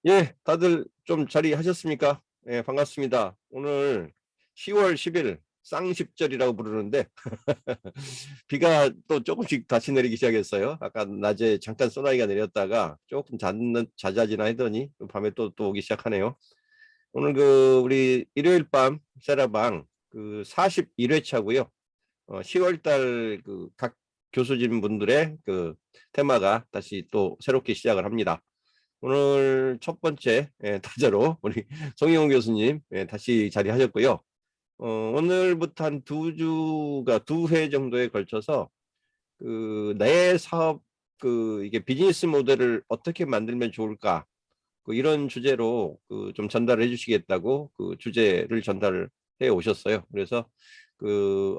예, 다들 좀 자리하셨습니까? 예, 반갑습니다. 오늘 10월 10일 쌍십절이라고 부르는데 비가 또 조금씩 다시 내리기 시작했어요. 아까 낮에 잠깐 소나기가 내렸다가 조금 잦아지나 하더니 밤에 또 오기 시작하네요. 오늘 우리 일요일 밤 세라방 41회차고요. 10월 달 각 교수진 분들의 테마가 다시 또 새롭게 시작을 합니다. 오늘 첫 번째 타자로 우리 송영훈 교수님 다시 자리하셨고요. 오늘부터 한 두 주가 두 회 정도에 걸쳐서 내 사업 이게 비즈니스 모델을 어떻게 만들면 좋을까 이런 주제로 좀 전달을 해주시겠다고 주제를 전달을 해 오셨어요. 그래서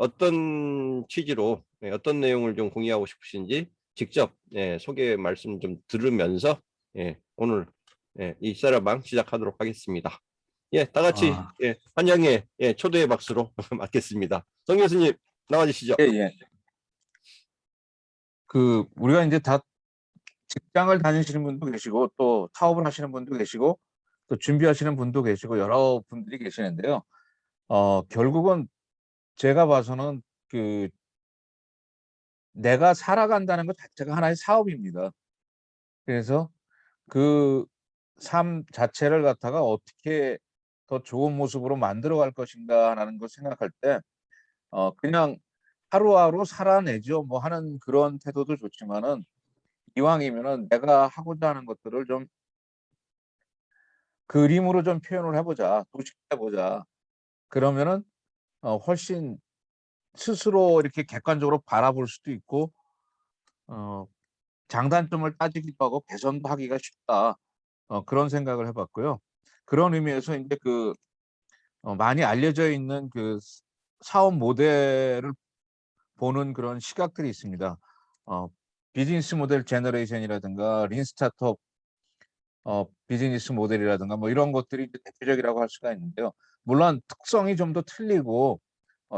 어떤 취지로 어떤 내용을 좀 공유하고 싶으신지 직접 소개 말씀 좀 들으면서 오늘 이 세라방 시작하도록 하겠습니다. 예, 다 같이 아, 환영의 초대의 박수로 맞겠습니다. 정 교수님 나와주시죠. 예, 예. 우리가 이제 다 직장을 다니시는 분도 계시고, 또 사업을 하시는 분도 계시고, 또 준비하시는 분도 계시고, 여러 분들이 계시는데요. 결국은 제가 봐서는 내가 살아간다는 것 자체가 하나의 사업입니다. 그래서 그 삶 자체를 갖다가 어떻게 더 좋은 모습으로 만들어 갈 것인가라는 걸 생각할 때, 그냥 하루하루 살아내죠. 뭐 하는 그런 태도도 좋지만은, 이왕이면은 내가 하고자 하는 것들을 좀 그림으로 좀 표현을 해보자, 도식해보자. 그러면은 훨씬 스스로 이렇게 객관적으로 바라볼 수도 있고, 어, 장단점을 따지기도 하고 개선도 하기가 쉽다. 그런 생각을 해봤고요. 그런 의미에서 이제 많이 알려져 있는 사업 모델을 보는 그런 시각들이 있습니다. 어, 비즈니스 모델 제너레이션이라든가 린 스타트업 비즈니스 모델이라든가 뭐 이런 것들이 이제 대표적이라고 할 수가 있는데요. 물론 특성이 좀 더 틀리고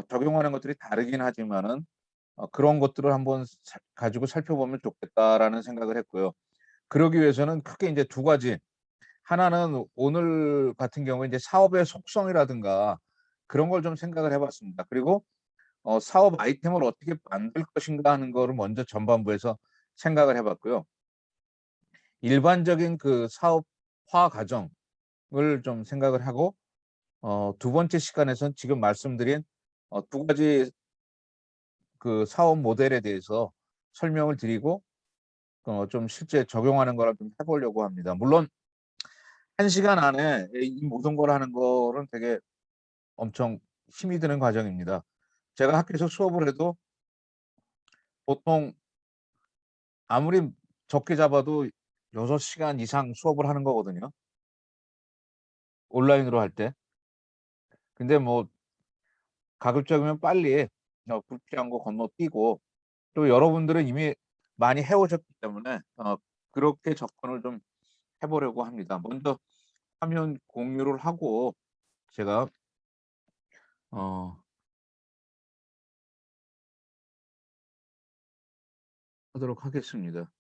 적용하는 것들이 다르긴 하지만은 그런 것들을 한번 가지고 살펴보면 좋겠다라는 생각을 했고요. 그러기 위해서는 크게 이제 두 가지. 하나는 오늘 같은 경우에 이제 사업의 속성이라든가 그런 걸 좀 생각을 해봤습니다. 그리고 사업 아이템을 어떻게 만들 것인가 하는 거를 먼저 전반부에서 생각을 해봤고요. 일반적인 사업화 과정을 좀 생각을 하고, 두 번째 시간에서는 지금 말씀드린 두 가지 사업 모델에 대해서 설명을 드리고, 좀 실제 적용하는 거를 좀 해보려고 합니다. 물론 한 시간 안에 이 모든 걸 하는 거는 되게 엄청 힘이 드는 과정입니다. 제가 학교에서 수업을 해도 보통 아무리 적게 잡아도 6시간 이상 수업을 하는 거거든요. 온라인으로 할 때. 근데 뭐 가급적이면 빨리 불필요한 거 건너뛰고, 또 여러분들은 이미 많이 해오셨기 때문에 그렇게 접근을 좀 해보려고 합니다. 먼저 화면 공유를 하고 제가 어, 하도록 하겠습니다.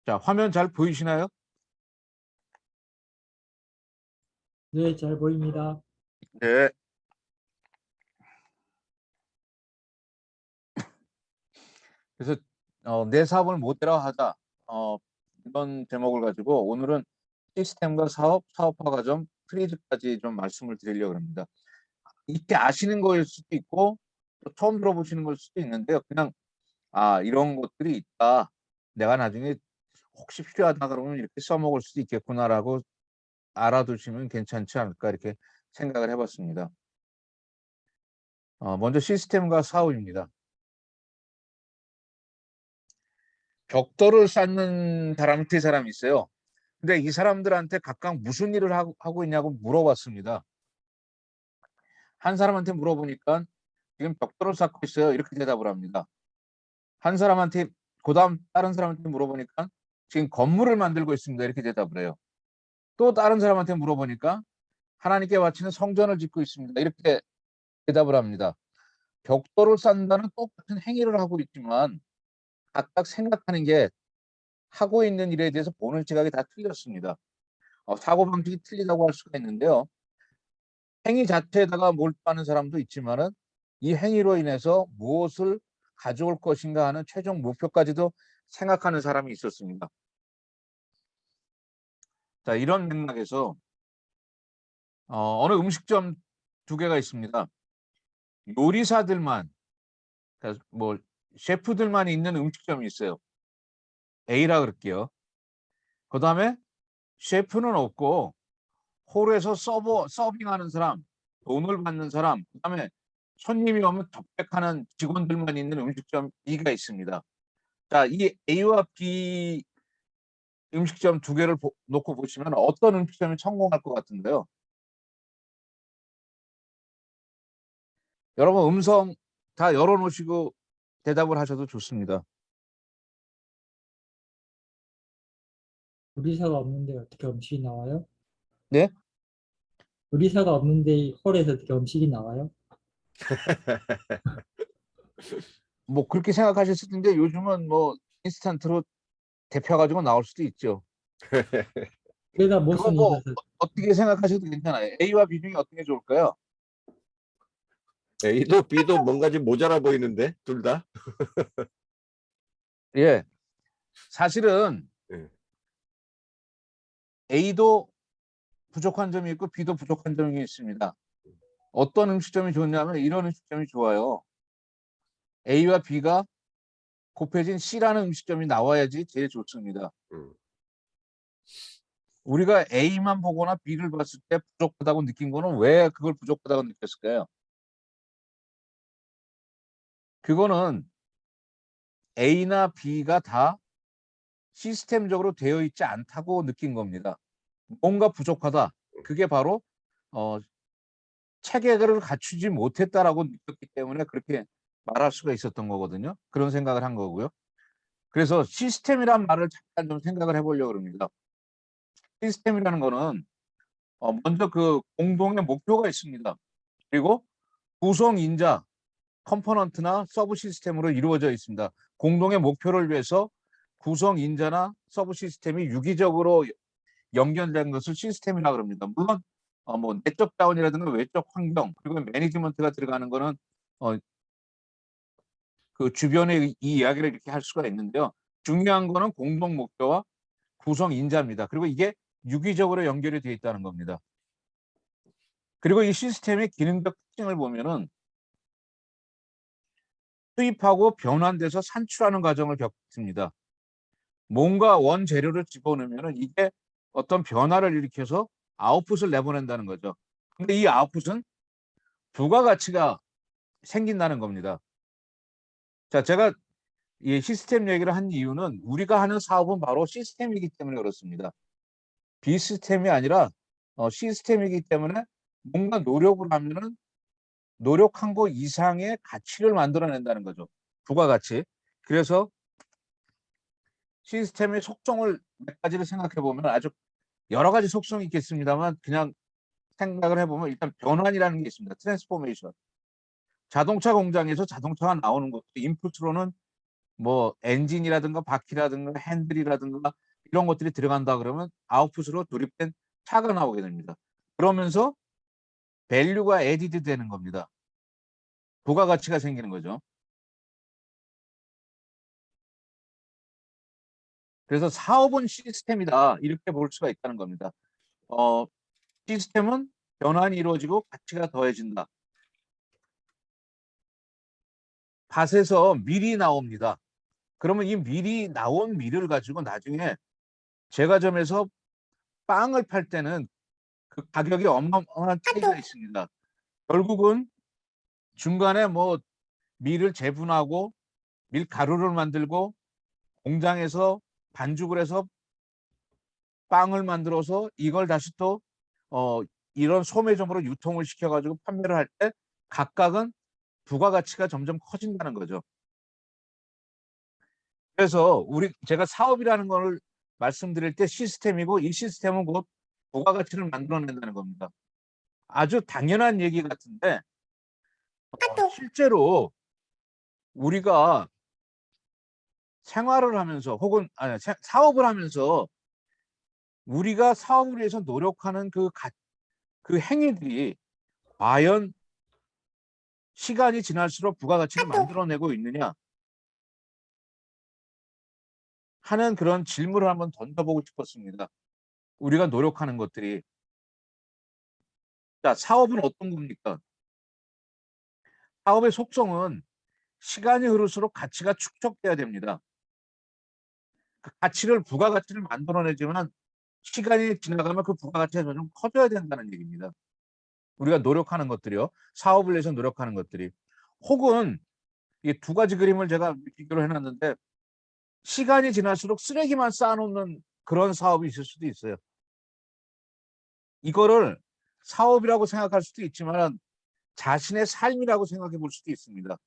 자, 화면 잘 보이시나요? 네, 잘 보입니다. 네. 그래서 내 사업을 모델화하자, 이런 제목을 가지고 오늘은 시스템과 사업, 사업화 과정, 프리즈까지 좀 말씀을 드리려고 합니다. 이렇게 아시는 거일 수도 있고 또 처음 들어보시는 걸 수도 있는데요. 그냥 이런 것들이 있다. 내가 나중에 혹시 필요하다 그러면 이렇게 써먹을 수도 있겠구나라고 알아두시면 괜찮지 않을까 이렇게 생각을 해봤습니다. 먼저 시스템과 사업입니다. 벽돌을 쌓는 사람, 두 사람이 있어요. 근데 이 사람들한테 각각 무슨 일을 하고 있냐고 물어봤습니다. 한 사람한테 물어보니까 지금 벽돌을 쌓고 있어요. 이렇게 대답을 합니다. 한 사람한테 그다음 다른 사람한테 물어보니까 지금 건물을 만들고 있습니다. 이렇게 대답을 해요. 또 다른 사람한테 물어보니까 하나님께 바치는 성전을 짓고 있습니다. 이렇게 대답을 합니다. 벽돌을 쌓는다는 똑같은 행위를 하고 있지만 각각 생각하는 게 하고 있는 일에 대해서 보는 시각이 다 틀렸습니다. 사고방식이 틀리다고 할 수가 있는데요. 행위 자체에다가 몰두하는 사람도 있지만은 이 행위로 인해서 무엇을 가져올 것인가 하는 최종 목표까지도 생각하는 사람이 있었습니다. 자, 이런 맥락에서 어느 음식점 두 개가 있습니다. 요리사들만, 그러니까 뭐 셰프들만 있는 음식점이 있어요. A라 그럴게요. 그 다음에 셰프는 없고 홀에서 서빙하는 사람, 돈을 받는 사람, 그 다음에 손님이 오면 접객하는 직원들만 있는 음식점 B가 있습니다. 자, 이 A와 B 음식점 두 개를 놓고 보시면 어떤 음식점이 성공할 것 같은데요? 여러분 음성 다 열어놓으시고 대답을 하셔도 좋습니다. 요리사가 없는데 어떻게 음식이 나와요? 네? 요리사가 없는데 홀에서 어떻게 음식이 나와요? 뭐 그렇게 생각하셨을 텐데 요즘은 뭐 인스턴트로 데펴가지고 나올 수도 있죠. 그러다 그거 모성이 뭐 있어서 어떻게 생각하셔도 괜찮아요. A와 B 중에 어떤 게 좋을까요? A도 B도 뭔가 좀 모자라 보이는데 둘 다. 예, 사실은 예. A도 부족한 점이 있고 B도 부족한 점이 있습니다. 어떤 음식점이 좋냐면 이런 음식점이 좋아요. A와 B가 곱해진 C라는 음식점이 나와야지 제일 좋습니다. 음. 우리가 A만 보거나 B를 봤을 때 부족하다고 느낀 거는 왜 그걸 부족하다고 느꼈을까요? 그거는 A나 B가 다 시스템적으로 되어 있지 않다고 느낀 겁니다. 뭔가 부족하다. 그게 바로 어, 체계를 갖추지 못했다라고 느꼈기 때문에 그렇게 말할 수가 있었던 거거든요. 그런 생각을 한 거고요. 그래서 시스템이란 말을 잠깐 좀 생각을 해보려고 합니다. 시스템이라는 거는 먼저 그 공동의 목표가 있습니다. 그리고 구성 인자, 컴포넌트나 서브 시스템으로 이루어져 있습니다. 공동의 목표를 위해서 구성 인자나 서브 시스템이 유기적으로 연결된 것을 시스템이라고 합니다. 물론 뭐 내적 자원이라든가 외적 환경 그리고 매니지먼트가 들어가는 거는 어, 그 주변의 이 이야기를 이렇게 할 수가 있는데요. 중요한 거는 공동 목표와 구성 인자입니다. 그리고 이게 유기적으로 연결이 되어 있다는 겁니다. 그리고 이 시스템의 기능적 특징을 보면은 투입하고 변환돼서 산출하는 과정을 겪습니다. 뭔가 원재료를 집어넣으면 이게 어떤 변화를 일으켜서 아웃풋을 내보낸다는 거죠. 근데 이 아웃풋은 부가가치가 생긴다는 겁니다. 자, 제가 이 시스템 얘기를 한 이유는 우리가 하는 사업은 바로 시스템이기 때문에 그렇습니다. 비시스템이 아니라 시스템이기 때문에 뭔가 노력을 하면은 노력한 거 이상의 가치를 만들어낸다는 거죠. 부가가치. 그래서 시스템의 속성을 몇 가지를 생각해 보면 아주 여러 가지 속성이 있겠습니다만 그냥 생각을 해보면 일단 변환이라는 게 있습니다. 트랜스포메이션. 자동차 공장에서 자동차가 나오는 것도 인풋으로는 뭐 엔진이라든가 바퀴라든가 핸들이라든가 이런 것들이 들어간다 그러면 아웃풋으로 조립된 차가 나오게 됩니다. 그러면서 밸류가 에디드 되는 겁니다. 부가가치가 생기는 거죠. 그래서 사업은 시스템이다 이렇게 볼 수가 있다는 겁니다. 시스템은 변환이 이루어지고 가치가 더해진다. 밭에서 밀이 나옵니다. 그러면 이 밀이 나온 밀을 가지고 나중에 제과점에서 빵을 팔 때는 그 가격이 어마어마한 차이가 있습니다. 결국은 중간에 뭐 밀을 재분하고 밀 가루를 만들고 공장에서 반죽을 해서 빵을 만들어서 이걸 다시 또 이런 소매점으로 유통을 시켜가지고 판매를 할 때 각각은 부가가치가 점점 커진다는 거죠. 그래서 제가 사업이라는 걸 말씀드릴 때 시스템이고, 이 시스템은 곧 부가가치를 만들어낸다는 겁니다. 아주 당연한 얘기 같은데 실제로 우리가 생활을 하면서 혹은 사업을 하면서 우리가 사업을 위해서 노력하는 그 행위들이 과연 시간이 지날수록 부가가치를 만들어내고 있느냐 하는 그런 질문을 한번 던져보고 싶었습니다. 우리가 노력하는 것들이. 자, 사업은 어떤 겁니까? 사업의 속성은 시간이 흐를수록 가치가 축적돼야 됩니다. 그 가치를, 부가가치를 만들어내지만 시간이 지나가면 그 부가가치가 점점 커져야 된다는 얘기입니다. 우리가 노력하는 것들이요. 사업을 위해서 노력하는 것들이. 혹은 이 두 가지 그림을 제가 비교를 해놨는데, 시간이 지날수록 쓰레기만 쌓아놓는 그런 사업이 있을 수도 있어요. 이거를 사업이라고 생각할 수도 있지만 자신의 삶이라고 생각해 볼 수도 있습니다.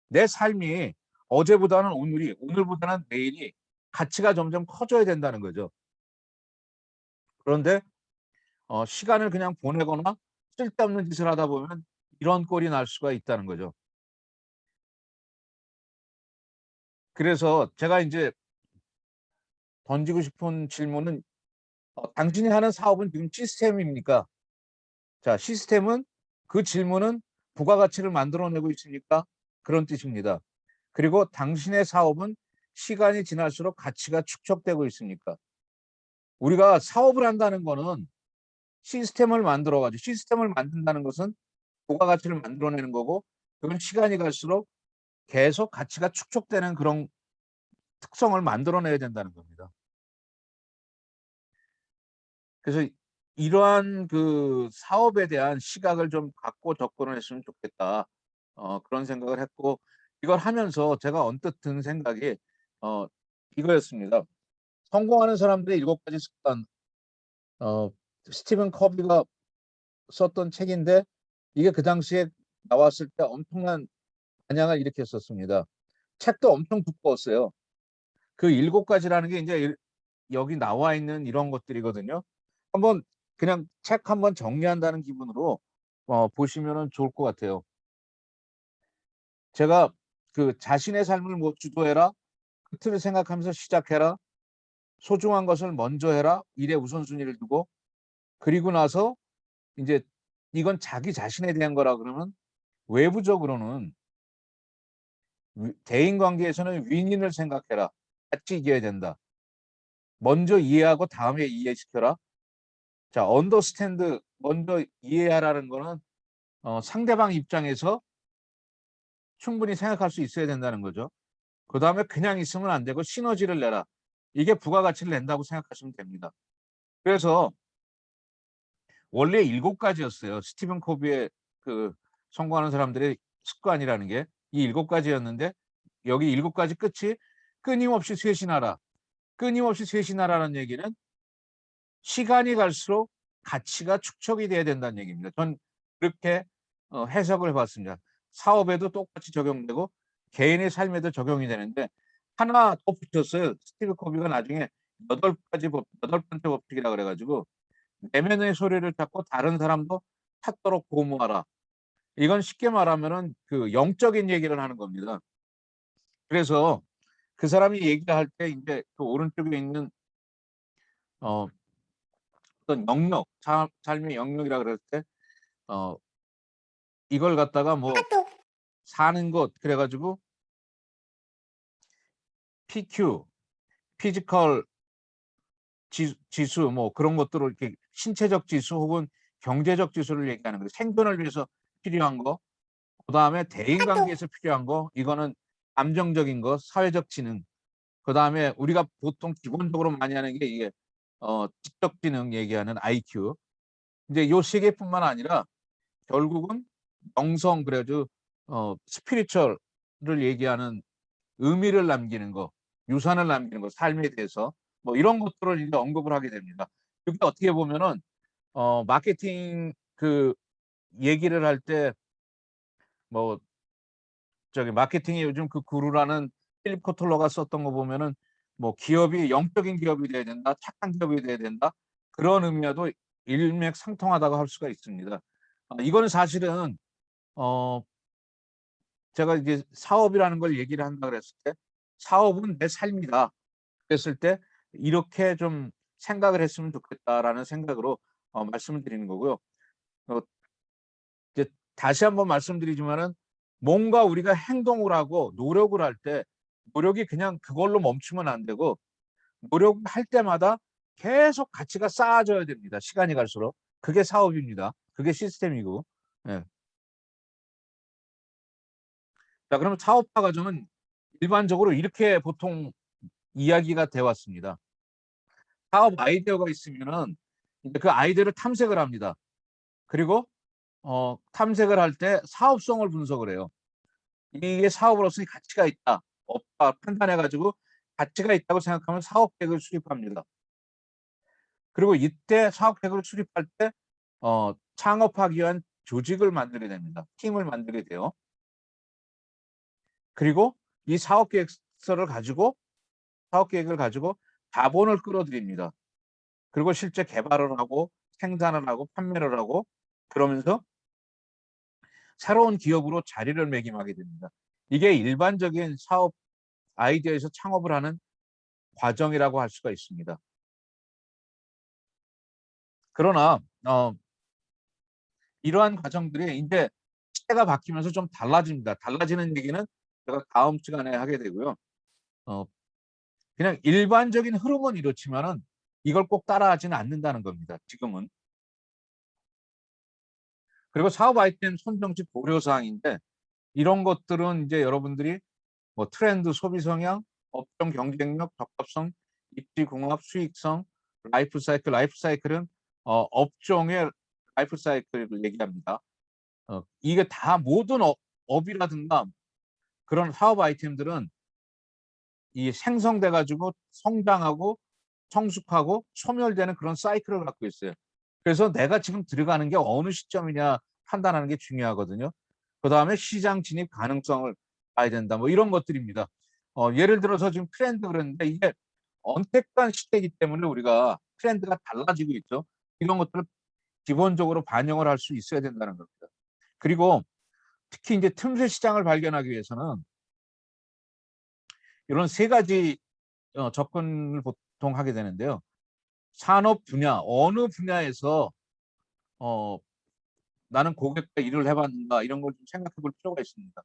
내 삶이 어제보다는 오늘이, 오늘보다는 내일이 가치가 점점 커져야 된다는 거죠. 그런데 시간을 그냥 보내거나 쓸데없는 짓을 하다 보면 이런 꼴이 날 수가 있다는 거죠. 그래서 제가 이제 던지고 싶은 질문은, 당신이 하는 사업은 지금 시스템입니까? 자, 시스템은, 그 질문은 부가가치를 만들어내고 있습니까? 그런 뜻입니다. 그리고 당신의 사업은 시간이 지날수록 가치가 축적되고 있습니까? 우리가 사업을 한다는 거는 시스템을 만들어가지고, 시스템을 만든다는 것은 부가가치를 만들어내는 거고, 그건 시간이 갈수록 계속 가치가 축적되는 그런 특성을 만들어내야 된다는 겁니다. 그래서 이러한 그 사업에 대한 시각을 좀 갖고 접근을 했으면 좋겠다. 그런 생각을 했고, 이걸 하면서 제가 언뜻 든 생각이 이거였습니다. 성공하는 사람들의 7가지 습관. 스티븐 커비가 썼던 책인데, 이게 그 당시에 나왔을 때 엄청난 반향을 일으켰었습니다. 책도 엄청 두꺼웠어요. 그 7가지라는 게 이제 여기 나와 있는 이런 것들이거든요. 한번 그냥 책 한번 정리한다는 기분으로 보시면은 좋을 것 같아요. 제가 그 자신의 삶을 뭐 주도해라, 끝을 생각하면서 시작해라, 소중한 것을 먼저 해라, 일에 우선순위를 두고, 그리고 나서 이제 이건 자기 자신에 대한 거라 그러면 외부적으로는 대인관계에서는 윈윈을 생각해라, 같이 이겨야 된다, 먼저 이해하고 다음에 이해시켜라. 자, 언더스탠드, 먼저 이해하라는 거는 상대방 입장에서 충분히 생각할 수 있어야 된다는 거죠. 그 다음에 그냥 있으면 안 되고 시너지를 내라. 이게 부가가치를 낸다고 생각하시면 됩니다. 그래서 원래 7가지였어요. 스티븐 코비의 그 성공하는 사람들의 습관이라는 게 이 7가지였는데, 여기 7가지 끝이 끊임없이 쇄신하라. 끊임없이 쇄신하라는 얘기는 시간이 갈수록 가치가 축적이 돼야 된다는 얘기입니다. 전 그렇게 해석을 해봤습니다. 사업에도 똑같이 적용되고 개인의 삶에도 적용이 되는데, 하나 더 붙였어요. 스티브 코비가 나중에 8번째 법칙이라 그래가지고, 내면의 소리를 찾고 다른 사람도 찾도록 고무하라. 이건 쉽게 말하면은 그 영적인 얘기를 하는 겁니다. 그래서 그 사람이 얘기할 때 이제 그 오른쪽에 있는 어떤 영역, 삶의 영역이라 그럴 때 이걸 갖다가 뭐 사는 것 그래가지고 PQ, 피지컬 지수 뭐 그런 것들을 이렇게 신체적 지수 혹은 경제적 지수를 얘기하는 거예요. 생존을 위해서 필요한 거, 그다음에 대인관계에서 필요한 거, 이거는 감정적인 거, 사회적 지능, 그다음에 우리가 보통 기본적으로 많이 하는 게 이게 지적 지능 얘기하는 IQ. 이제 요 3개뿐만 아니라 결국은 영성, 그래가지고 스피리추얼을 얘기하는 의미를 남기는 거, 유산을 남기는 거, 삶에 대해서 뭐 이런 것들을 이제 언급을 하게 됩니다. 그게 어떻게 보면은 마케팅 그 얘기를 할 때 뭐 저기 마케팅에 요즘 그 구루라는 필립 코틀러가 썼던 거 보면은 뭐 기업이 영적인 기업이 돼야 된다, 착한 기업이 돼야 된다 그런 의미와도 일맥상통하다고 할 수가 있습니다. 이거는 사실은 제가 이제 사업이라는 걸 얘기를 한다 그랬을 때 사업은 내 삶이다 그랬을 때 이렇게 좀 생각을 했으면 좋겠다라는 생각으로 말씀을 드리는 거고요. 이제 다시 한번 말씀드리지만은 뭔가 우리가 행동을 하고 노력을 할 때 노력이 그냥 그걸로 멈추면 안 되고 노력을 할 때마다 계속 가치가 쌓아져야 됩니다. 시간이 갈수록. 그게 사업입니다. 그게 시스템이고. 예. 자, 그러면 사업화 과정은 일반적으로 이렇게 보통 이야기가 돼 왔습니다. 사업 아이디어가 있으면은 이제 그 아이디어를 탐색을 합니다. 그리고 탐색을 할 때 사업성을 분석을 해요. 이게 사업으로서 가치가 있다, 없다 판단해 가지고 가치가 있다고 생각하면 사업 계획을 수립합니다. 그리고 이때 사업 계획을 수립할 때 창업하기 위한 조직을 만들게 됩니다. 팀을 만들게 돼요. 그리고 이 사업 계획서를 가지고 사업 계획을 가지고 자본을 끌어들입니다. 그리고 실제 개발을 하고 생산을 하고 판매를 하고 그러면서 새로운 기업으로 자리를 매김하게 됩니다. 이게 일반적인 사업 아이디어에서 창업을 하는 과정이라고 할 수가 있습니다. 그러나 이러한 과정들이 이제 시대가 바뀌면서 좀 달라집니다. 달라지는 얘기는 제가 다음 시간에 하게 되고요. 그냥 일반적인 흐름은 이렇지만은 이걸 꼭 따라하지는 않는다는 겁니다. 지금은. 그리고 사업 아이템 선정식 고려 사항인데 이런 것들은 이제 여러분들이 뭐 트렌드, 소비 성향, 업종 경쟁력, 적합성, 입지 궁합, 수익성, 라이프 사이클. 라이프 사이클은 업종의 라이프 사이클을 얘기합니다. 이게 다 모든 업이라든가 그런 사업 아이템들은 이 생성돼 가지고 성장하고 성숙하고 소멸되는 그런 사이클을 갖고 있어요. 그래서 내가 지금 들어가는 게 어느 시점이냐 판단하는 게 중요하거든요. 그다음에 시장 진입 가능성을 봐야 된다. 뭐 이런 것들입니다. 예를 들어서 지금 트렌드 그랬는데 이게 언택트한 시대이기 때문에 우리가 트렌드가 달라지고 있죠. 이런 것들을 기본적으로 반영을 할 수 있어야 된다는 겁니다. 그리고 특히 이제 틈새 시장을 발견하기 위해서는 이런 세 가지 접근을 보통 하게 되는데요. 산업 분야, 어느 분야에서 나는 고객과 일을 해봤는가 이런 걸 좀 생각해 볼 필요가 있습니다.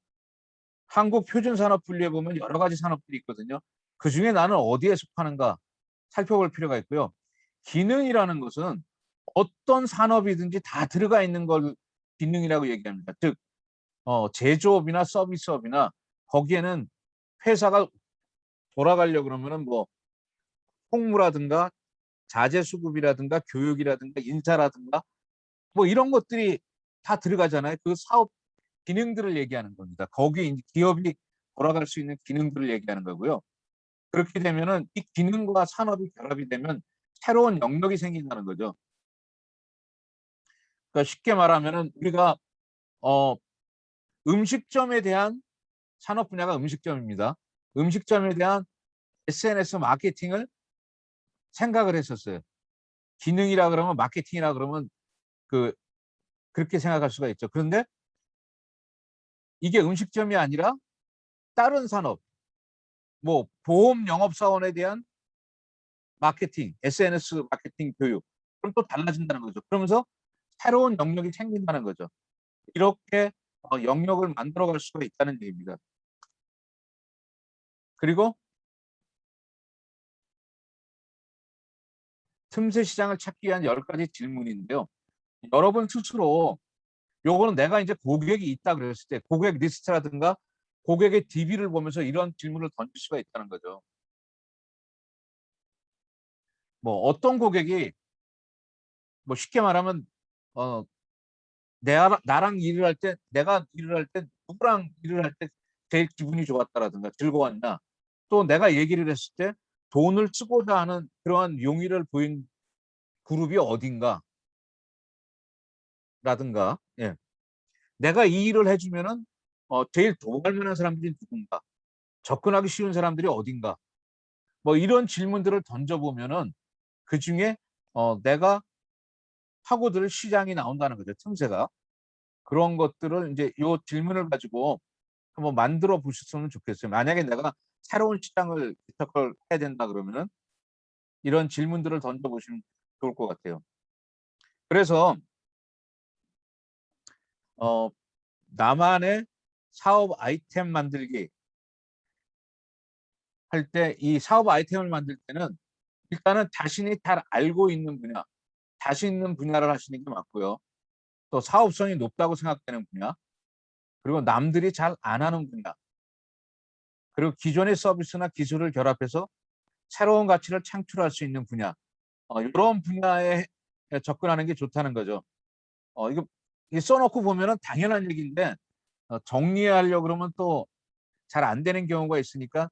한국 표준 산업 분류에 보면 여러 가지 산업들이 있거든요. 그 중에 나는 어디에 속하는가 살펴볼 필요가 있고요. 기능이라는 것은 어떤 산업이든지 다 들어가 있는 걸 기능이라고 얘기합니다. 즉 제조업이나 서비스업이나 거기에는 회사가 돌아가려고 그러면은 뭐 총무라든가 자재 수급이라든가 교육이라든가 인사라든가 뭐 이런 것들이 다 들어가잖아요. 그 사업 기능들을 얘기하는 겁니다. 거기 이제 기업이 돌아갈 수 있는 기능들을 얘기하는 거고요. 그렇게 되면은 이 기능과 산업이 결합이 되면 새로운 영역이 생긴다는 거죠. 그러니까 쉽게 말하면은 우리가 어, 음식점에 대한 산업 분야가 음식점입니다. 음식점에 대한 SNS 마케팅을 생각을 했었어요. 기능이라 그러면 마케팅이라 그러면 그렇게 생각할 수가 있죠. 그런데 이게 음식점이 아니라 다른 산업, 뭐 보험 영업사원에 대한 마케팅, SNS 마케팅 교육, 그럼 또 달라진다는 거죠. 그러면서 새로운 영역이 생긴다는 거죠. 이렇게 영역을 만들어갈 수가 있다는 얘기입니다. 그리고 틈새 시장을 찾기 위한 10가지 질문인데요. 여러분 스스로 요거는 내가 이제 고객이 있다 그랬을 때 고객 리스트라든가 고객의 DB를 보면서 이런 질문을 던질 수가 있다는 거죠. 뭐 어떤 고객이 뭐 쉽게 말하면 어 나랑 일을 할 때 내가 일을 할 때 누구랑 일을 할 때 제일 기분이 좋았다라든가 즐거웠냐. 또 내가 얘기를 했을 때 돈을 쓰고자 하는 그러한 용의를 보인 그룹이 어딘가라든가 예. 내가 이 일을 해 주면은 제일 도움할 만한 사람들이 누군가, 접근하기 쉬운 사람들이 어딘가, 뭐 이런 질문들을 던져보면은 그 중에 내가 파고들 시장이 나온다는 거죠. 틈새가. 그런 것들을 이제 요 질문을 가지고 한번 만들어 보셨으면 좋겠어요. 만약에 내가 새로운 시장을 개척을 해야 된다 그러면은 이런 질문들을 던져보시면 좋을 것 같아요. 그래서 어, 나만의 사업 아이템 만들기 할 때, 이 사업 아이템을 만들 때는 일단은 자신이 잘 알고 있는 분야, 자신 있는 분야를 하시는 게 맞고요. 또 사업성이 높다고 생각되는 분야, 그리고 남들이 잘 안 하는 분야, 그리고 기존의 서비스나 기술을 결합해서 새로운 가치를 창출할 수 있는 분야, 이런 분야에 접근하는 게 좋다는 거죠. 이거 써놓고 보면은 당연한 얘기인데 정리하려고 그러면 또 잘 안 되는 경우가 있으니까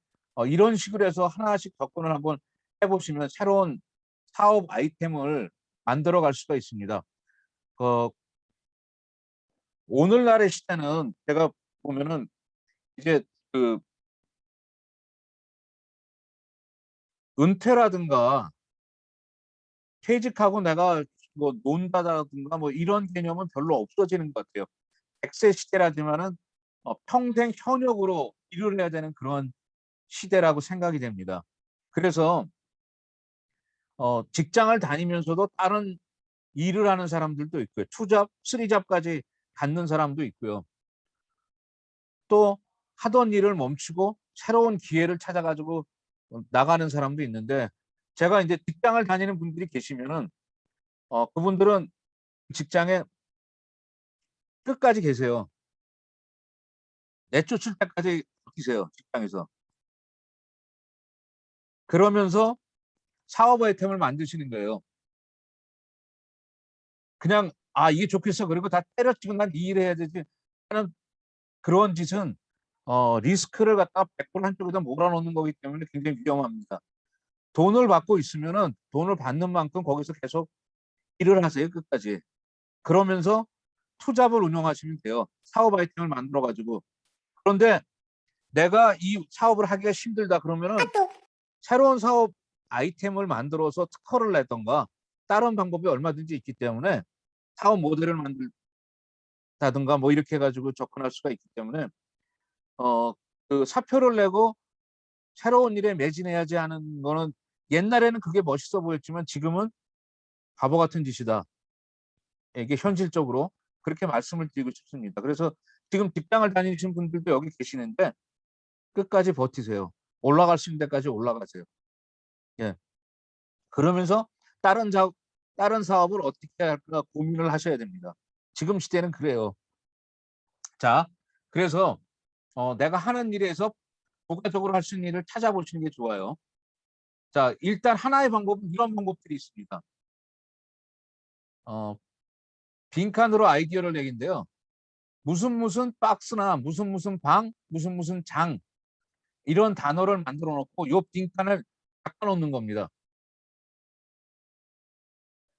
이런 식으로 해서 하나씩 접근을 한번 해보시면 새로운 사업 아이템을 만들어 갈 수가 있습니다. 어, 오늘날의 시대는 제가 보면은 이제 그 은퇴라든가 퇴직하고 내가 뭐 논다든가 뭐 이런 개념은 별로 없어지는 것 같아요. 100세 시대라지만은 평생 현역으로 일을 해야 되는 그런 시대라고 생각이 됩니다. 그래서 직장을 다니면서도 다른 일을 하는 사람들도 있고요. 투잡, 쓰리잡까지 갖는 사람도 있고요. 또 하던 일을 멈추고 새로운 기회를 찾아가지고 나가는 사람도 있는데, 제가 이제 직장을 다니는 분들이 계시면은 그분들은 직장에 끝까지 계세요. 내쫓을 때까지 버티세요, 직장에서. 그러면서 사업 아이템을 만드시는 거예요. 그냥 이게 좋겠어, 그리고 다 때려치고 난 이 일 해야 되지 하는 그런 짓은 리스크를 갖다가 100% 한쪽에다 몰아넣는 거기 때문에 굉장히 위험합니다. 돈을 받고 있으면은 돈을 받는 만큼 거기서 계속 일을 하세요, 끝까지. 그러면서 투잡을 운영하시면 돼요. 사업 아이템을 만들어 가지고. 그런데 내가 이 사업을 하기가 힘들다 그러면은 새로운 사업 아이템을 만들어서 특허를 내던가 다른 방법이 얼마든지 있기 때문에 사업 모델을 만들다든가 뭐 이렇게 해가지고 접근할 수가 있기 때문에 그 사표를 내고 새로운 일에 매진해야지 하는 거는, 옛날에는 그게 멋있어 보였지만 지금은 바보 같은 짓이다. 이게 현실적으로 그렇게 말씀을 드리고 싶습니다. 그래서 지금 직장을 다니시는 분들도 여기 계시는데 끝까지 버티세요. 올라갈 수 있는 데까지 올라가세요. 예. 그러면서 다른 다른 사업을 어떻게 할까 고민을 하셔야 됩니다. 지금 시대는 그래요. 자, 그래서 내가 하는 일에서 부가적으로 할 수 있는 일을 찾아보시는 게 좋아요. 자, 일단 하나의 방법은 이런 방법들이 있습니다. 어, 빈칸으로 아이디어를 내기인데요. 무슨 박스나 무슨 방, 무슨 장, 이런 단어를 만들어 놓고 요 빈칸을 닦아 놓는 겁니다.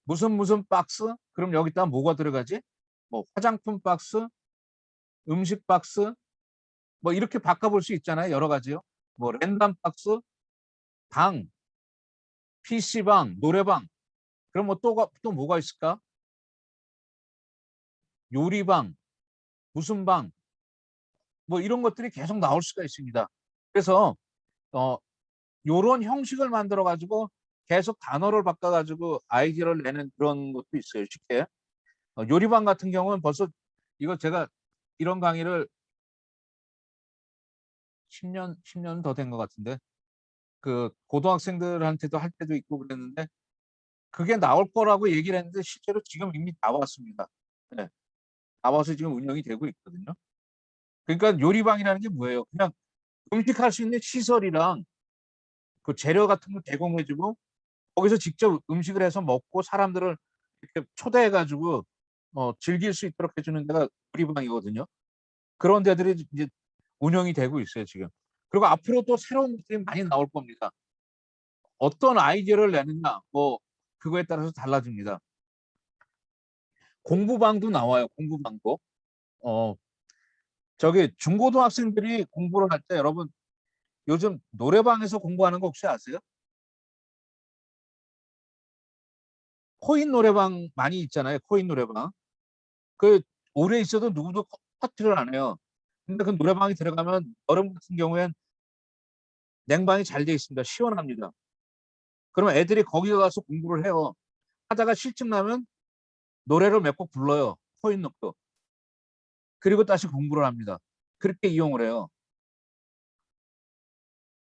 무슨 박스? 그럼 여기다 뭐가 들어가지? 뭐 화장품 박스, 음식 박스, 뭐 이렇게 바꿔볼 수 있잖아요. 여러 가지요. 뭐 랜덤 박스, 방, PC방, 노래방. 그럼 뭐 또 뭐가 있을까? 요리방, 무슨 방, 뭐 이런 것들이 계속 나올 수가 있습니다. 그래서 요런 형식을 만들어 가지고 계속 단어를 바꿔 가지고 아이디어를 내는 그런 것도 있어요. 쉽게. 요리방 같은 경우는 벌써 이거 제가 이런 강의를 10년 더 된 것 같은데, 그 고등학생들한테도 할 때도 있고 그랬는데 그게 나올 거라고 얘기를 했는데 실제로 지금 이미 나왔습니다. 네. 나와서 지금 운영이 되고 있거든요. 그러니까 요리방이라는 게 뭐예요? 그냥 음식할 수 있는 시설이랑 그 재료 같은 거 제공해주고 거기서 직접 음식을 해서 먹고 사람들을 이렇게 초대해가지고 즐길 수 있도록 해주는 데가 요리방이거든요. 그런 데들이 이제 운영이 되고 있어요, 지금. 그리고 앞으로 또 새로운 것들이 많이 나올 겁니다. 어떤 아이디어를 내느냐, 뭐 그거에 따라서 달라집니다. 공부방도 나와요, 공부방도. 어, 저기 중고등학생들이 공부를 할 때 여러분 요즘 노래방에서 공부하는 거 혹시 아세요? 코인 노래방 많이 있잖아요. 코인 노래방. 그 오래 있어도 누구도 커트를 안 해요. 근데 그 노래방에 들어가면 여름 같은 경우엔 냉방이 잘 돼 있습니다. 시원합니다. 그러면 애들이 거기 가서 공부를 해요. 하다가 실증 나면 노래를 몇 곡 불러요. 코인 넣고. 그리고 다시 공부를 합니다. 그렇게 이용을 해요.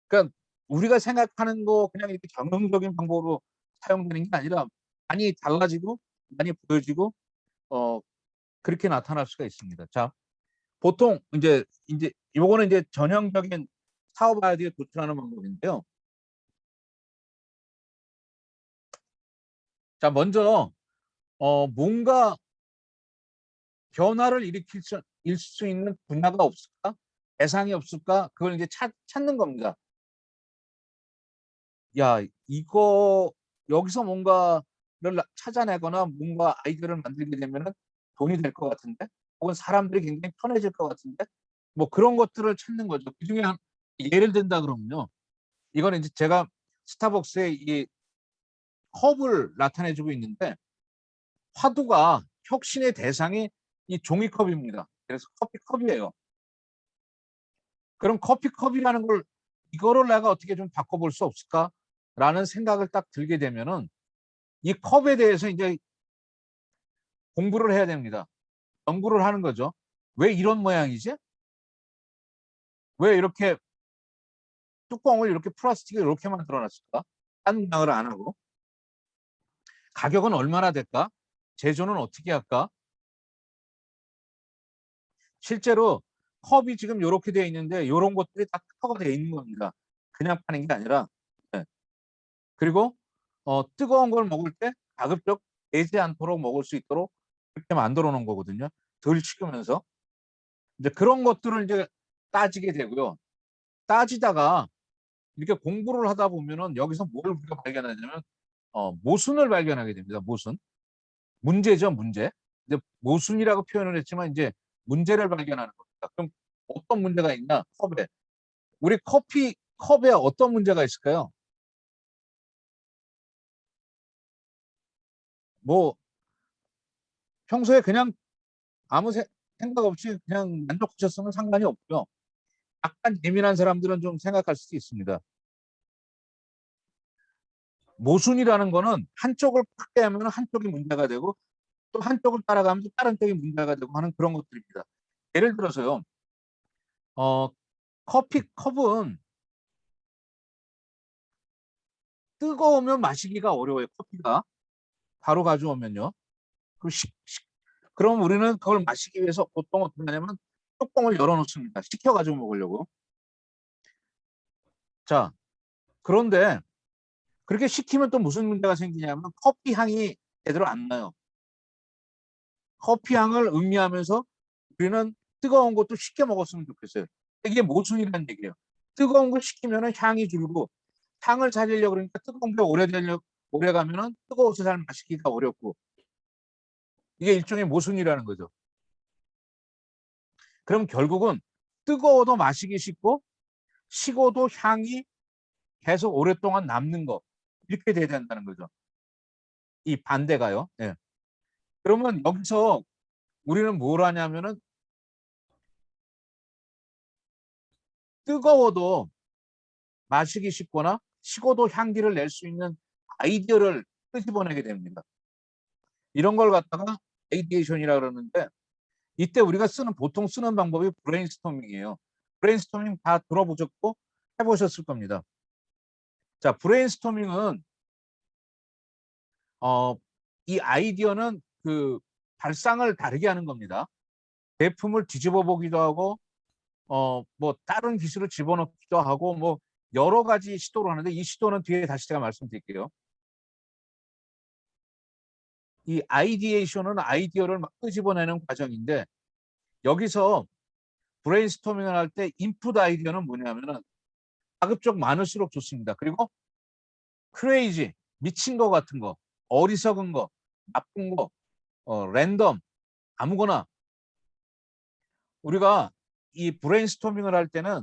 그러니까 우리가 생각하는 거 그냥 이렇게 전형적인 방법으로 사용되는 게 아니라 많이 달라지고 많이 보여지고 어 그렇게 나타날 수가 있습니다. 자, 보통 이제 요거는 이제 전형적인 사업 아이디어 도출하는 방법인데요. 자, 먼저 뭔가 변화를 일으킬 수 있는 분야가 없을까? 대상이 없을까? 그걸 이제 찾는 겁니다. 야, 이거 여기서 뭔가를 찾아내거나 뭔가 아이디어를 만들게 되면은 돈이 될 것 같은데, 혹은 사람들이 굉장히 편해질 것 같은데, 뭐 그런 것들을 찾는 거죠. 그중에 예를 든다 그러면요, 이거는 이제 제가 스타벅스의 이 컵을 나타내주고 있는데, 화두가 혁신의 대상이 이 종이컵입니다. 그래서 커피컵이에요. 그럼 커피컵이라는 걸 이거를 내가 어떻게 좀 바꿔볼 수 없을까라는 생각을 딱 들게 되면은 이 컵에 대해서 이제 공부를 해야 됩니다. 연구를 하는 거죠. 왜 이런 모양이지? 왜 이렇게 뚜껑을 이렇게 플라스틱을 이렇게 만들어 놨을까? 딴 모양을 안 하고. 가격은 얼마나 될까? 제조는 어떻게 할까? 실제로 컵이 지금 이렇게 되어 있는데 이런 것들이 다 특허가 되어 있는 겁니다. 그냥 파는 게 아니라. 네. 그리고 뜨거운 걸 먹을 때 가급적 되지 않도록 먹을 수 있도록 그렇게 만들어 놓은 거거든요. 덜 식으면서. 이제 그런 것들을 이제 따지게 되고요. 따지다가 이렇게 공부를 하다 보면은 여기서 뭘 우리가 발견하냐면 모순을 발견하게 됩니다. 모순. 문제죠, 문제. 이제 모순이라고 표현을 했지만 이제 문제를 발견하는 겁니다. 그럼 어떤 문제가 있나? 컵에. 우리 커피 컵에 어떤 문제가 있을까요? 뭐 평소에 그냥 아무 생각 없이 그냥 만족하셨으면 상관이 없고요. 약간 예민한 사람들은 좀 생각할 수도 있습니다. 모순이라는 거는 한쪽을 확대하면 한쪽이 문제가 되고 또 한쪽을 따라가면 또 다른 쪽이 문제가 되고 하는 그런 것들입니다. 예를 들어서요. 어, 커피 컵은 뜨거우면 마시기가 어려워요. 커피가 바로 가져오면요. 그 그럼 우리는 그걸 마시기 위해서 보통 어떻게 하냐면 뚜껑을 열어놓습니다. 식혀가지고 먹으려고. 자, 그런데 그렇게 식히면 또 무슨 문제가 생기냐면 커피 향이 제대로 안 나요. 커피 향을 음미하면서 우리는 뜨거운 것도 쉽게 먹었으면 좋겠어요. 이게 모순이라는 얘기예요. 뜨거운 걸 식히면 향이 줄고 향을 살리려고 그러니까 뜨거운 게 오래 가면은 뜨거워서 잘 마시기가 어렵고 이게 일종의 모순이라는 거죠. 그럼 결국은 뜨거워도 마시기 쉽고 식어도 향이 계속 오랫동안 남는 거 이렇게 돼야 된다는 거죠. 이 반대가요. 예. 그러면 여기서 우리는 뭘 하냐면은 뜨거워도 마시기 쉽거나 식어도 향기를 낼 수 있는 아이디어를 끄집어내게 됩니다. 이런 걸 갖다가 아이디에이션이라 그러는데 이때 우리가 보통 쓰는 방법이 브레인스토밍이에요. 브레인스토밍 다 들어보셨고 해보셨을 겁니다. 자, 브레인스토밍은 이 아이디어는 그 발상을 다르게 하는 겁니다. 제품을 뒤집어 보기도 하고 뭐 다른 기술을 집어넣기도 하고 뭐 여러 가지 시도를 하는데 이 시도는 뒤에 다시 제가 말씀드릴게요. 이 아이디에이션은 아이디어를 막 끄집어내는 과정인데 여기서 브레인스토밍을 할 때 인풋 아이디어는 뭐냐면은 가급적 많을수록 좋습니다. 그리고 크레이지, 미친 거 같은 거, 어리석은 거, 나쁜 거, 랜덤, 아무거나 우리가 이 브레인스토밍을 할 때는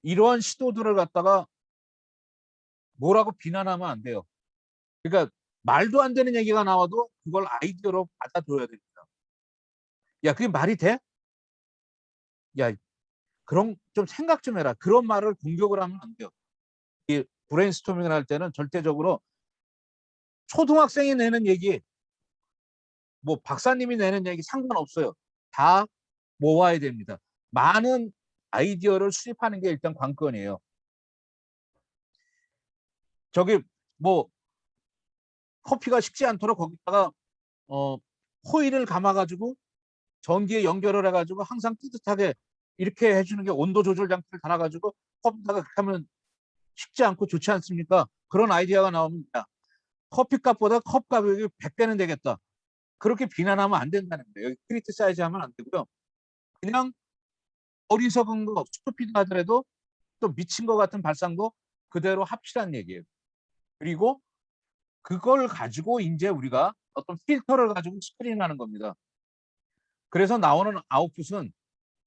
이러한 시도들을 갖다가 뭐라고 비난하면 안 돼요. 그러니까 말도 안 되는 얘기가 나와도 그걸 아이디어로 받아줘야 됩니다. 야, 그게 말이 돼? 야, 그런 좀 생각 좀 해라. 그런 말을 공격을 하면 안 돼요. 이 브레인스토밍을 할 때는 절대적으로 초등학생이 내는 얘기, 뭐 박사님이 내는 얘기 상관없어요. 다 모아야 됩니다. 많은 아이디어를 수집하는 게 일단 관건이에요. 저기 뭐 커피가 식지 않도록 거기다가 호일을 감아가지고 전기에 연결을 해가지고 항상 뜨뜻하게 이렇게 해주는 게 온도 조절 장치를 달아가지고 커피다가 그렇게 하면 식지 않고 좋지 않습니까? 그런 아이디어가 나오면 야, 커피값보다 컵 가격이 100배는 되겠다. 그렇게 비난하면 안 된다는 거예요. 여기 크리티사이즈 하면 안 되고요. 그냥 어리석은 거, 스토피드 하더라도 또 미친 것 같은 발상도 그대로 합치란 얘기예요. 그리고 그걸 가지고 이제 우리가 어떤 필터를 가지고 스크린하는 겁니다. 그래서 나오는 아웃풋은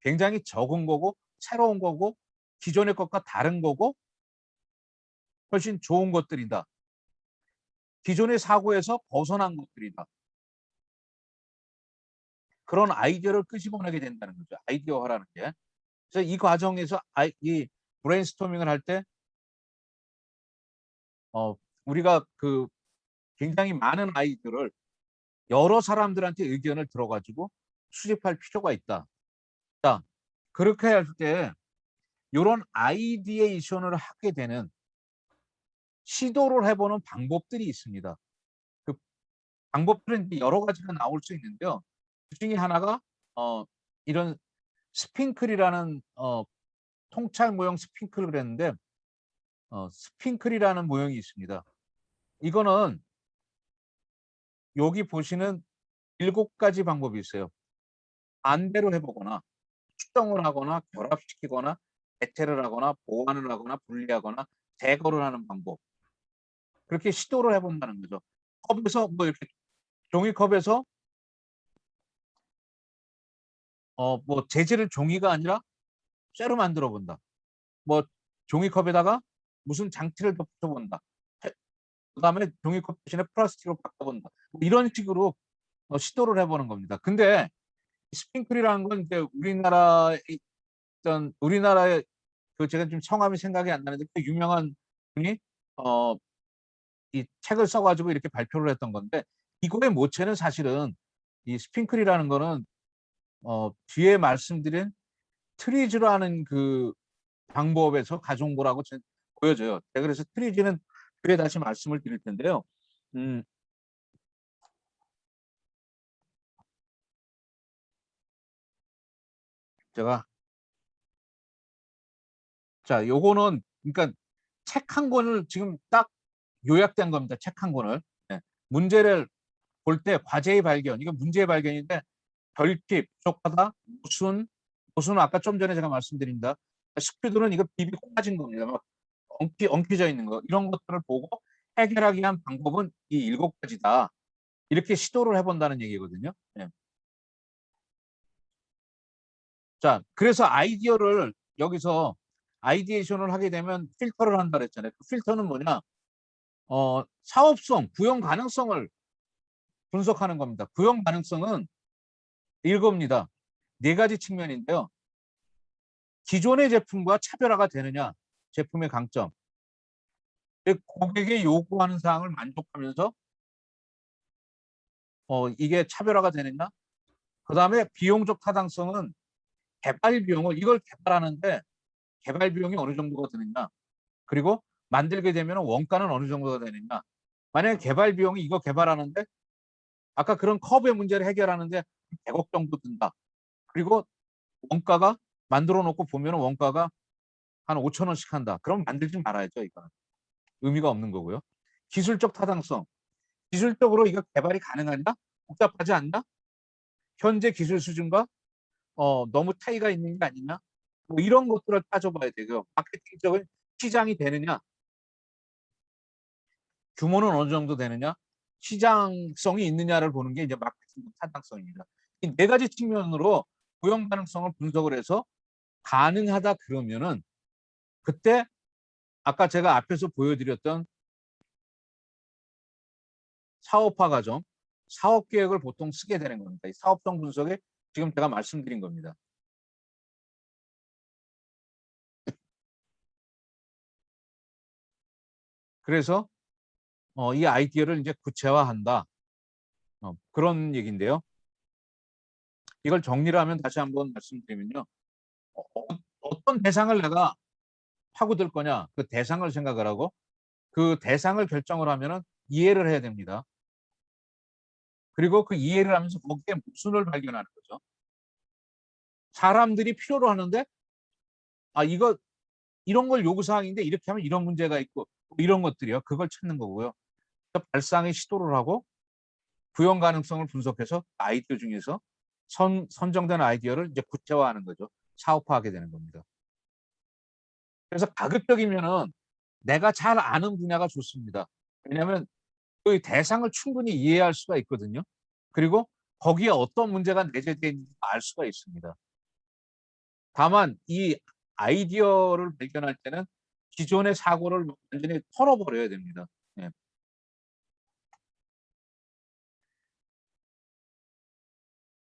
굉장히 적은 거고 새로운 거고 기존의 것과 다른 거고 훨씬 좋은 것들이다. 기존의 사고에서 벗어난 것들이다. 그런 아이디어를 끄집어내게 된다는 거죠. 아이디어화라는 게. 그래서 이 과정에서 이 브레인스토밍을 할 때 우리가 그 굉장히 많은 아이디어를 여러 사람들한테 의견을 들어가지고 수집할 필요가 있다. 자, 그렇게 할 때 이런 아이디에이션을 하게 되는 시도를 해보는 방법들이 있습니다. 그 방법들은 여러 가지가 나올 수 있는데요. 그 중에 하나가 이런 스핑클이라는 통찰 모형 스핑클을 그랬는데 스핑클이라는 모형이 있습니다. 이거는 여기 보시는 7가지 방법이 있어요. 반대로 해보거나 수정을 하거나 결합시키거나 대체를 하거나 보완을 하거나 분리하거나 제거를 하는 방법. 그렇게 시도를 해본다는 거죠. 컵에서 뭐 이렇게 종이컵에서 뭐 재질을 종이가 아니라 쇠로 만들어 본다. 뭐 종이컵에다가 무슨 장치를 덮쳐 본다. 그다음에 종이컵 대신에 플라스틱으로 바꿔본다. 뭐 이런 식으로 시도를 해보는 겁니다. 근데 스핑클이라는 건 이제 우리나라의 그 제가 지금 성함이 생각이 안 나는데 그 유명한 분이 이 책을 써가지고 이렇게 발표를 했던 건데 이거의 모체는 사실은 이 스핑클이라는 거는 뒤에 말씀드린 트리즈라는 그 방법에서 가져온 거라고 보여져요. 그래서 트리즈는 뒤에 다시 말씀을 드릴 텐데요. 제가 자, 요거는 그러니까 책 한 권을 지금 딱 요약된 겁니다. 책 한 권을. 네. 문제를 볼 때 과제의 발견, 이거 문제의 발견인데 결핍, 부족하다, 무슨 아까 좀 전에 제가 말씀드린다. 스피드는 이거 비비 꼽아진 겁니다. 막 엉켜져 있는 거 이런 것들을 보고 해결하기 위한 방법은 이 7가지다. 이렇게 시도를 해본다는 얘기거든요. 네. 자, 그래서 아이디어를 여기서 아이디에이션을 하게 되면 필터를 한다 그랬잖아요. 그 필터는 뭐냐? 사업성, 구현 가능성을 분석하는 겁니다. 구현 가능성은 이겁니다. 4가지 측면인데요. 기존의 제품과 차별화가 되느냐, 제품의 강점. 고객이 요구하는 사항을 만족하면서 이게 차별화가 되느냐. 그 다음에 비용적 타당성은 개발 비용을 이걸 개발하는데 개발 비용이 어느 정도가 드느냐. 그리고 만들게 되면 원가는 어느 정도가 되느냐. 만약에 개발 비용이 이거 개발하는데 아까 그런 컵의 문제를 해결하는데 100억 정도 든다. 그리고 원가가 만들어 놓고 보면 원가가 한 5,000원씩 한다. 그럼 만들지 말아야죠. 이거는 의미가 없는 거고요. 기술적 타당성. 기술적으로 이거 개발이 가능하냐? 복잡하지 않나? 현재 기술 수준과 너무 차이가 있는 게 아니냐? 뭐 이런 것들을 따져봐야 되고요. 마케팅적인 시장이 되느냐? 규모는 어느 정도 되느냐? 시장성이 있느냐를 보는 게 이제 마케팅 타당성입니다. 이 4가지 측면으로 고용 가능성을 분석을 해서 가능하다 그러면은 그때 아까 제가 앞에서 보여드렸던 사업화 과정, 사업 계획을 보통 쓰게 되는 겁니다. 이 사업성 분석에 지금 제가 말씀드린 겁니다. 그래서 이 아이디어를 이제 구체화한다. 그런 얘기인데요. 이걸 정리를 하면 다시 한번 말씀드리면요. 어떤 대상을 내가 파고들 거냐, 그 대상을 생각을 하고 그 대상을 결정을 하면은 이해를 해야 됩니다. 그리고 그 이해를 하면서 거기에 모순을 발견하는 거죠. 사람들이 필요로 하는데 이거 이런 걸 요구사항인데 이렇게 하면 이런 문제가 있고 뭐 이런 것들이요. 그걸 찾는 거고요. 발상의 시도를 하고 구현 가능성을 분석해서 아이디어 중에서 선정된 아이디어를 이제 구체화하는 거죠. 사업화하게 되는 겁니다. 그래서 가급적이면은 내가 잘 아는 분야가 좋습니다. 왜냐하면 그 대상을 충분히 이해할 수가 있거든요. 그리고 거기에 어떤 문제가 내재되어 있는지 알 수가 있습니다. 다만 이 아이디어를 발견할 때는 기존의 사고를 완전히 털어버려야 됩니다. 예.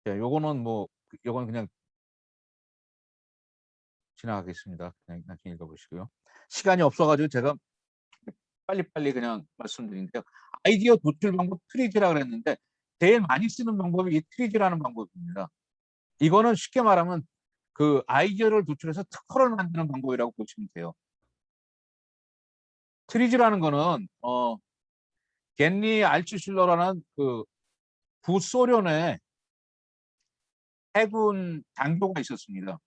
요거는 요거는 그냥 지나가겠습니다. 그냥 나중에 읽어보시고요. 시간이 없어가지고 제가 빨리빨리 그냥 말씀드린데요. 아이디어 도출 방법 트리지라 그랬는데 제일 많이 쓰는 방법이 이 트리지라는 방법입니다. 이거는 쉽게 말하면 그 아이디어를 도출해서 특허를 만드는 방법이라고 보시면 돼요. 트리지라는 거는 겐리 알츠슐러라는 그 구소련의 해군 장교가 있었습니다.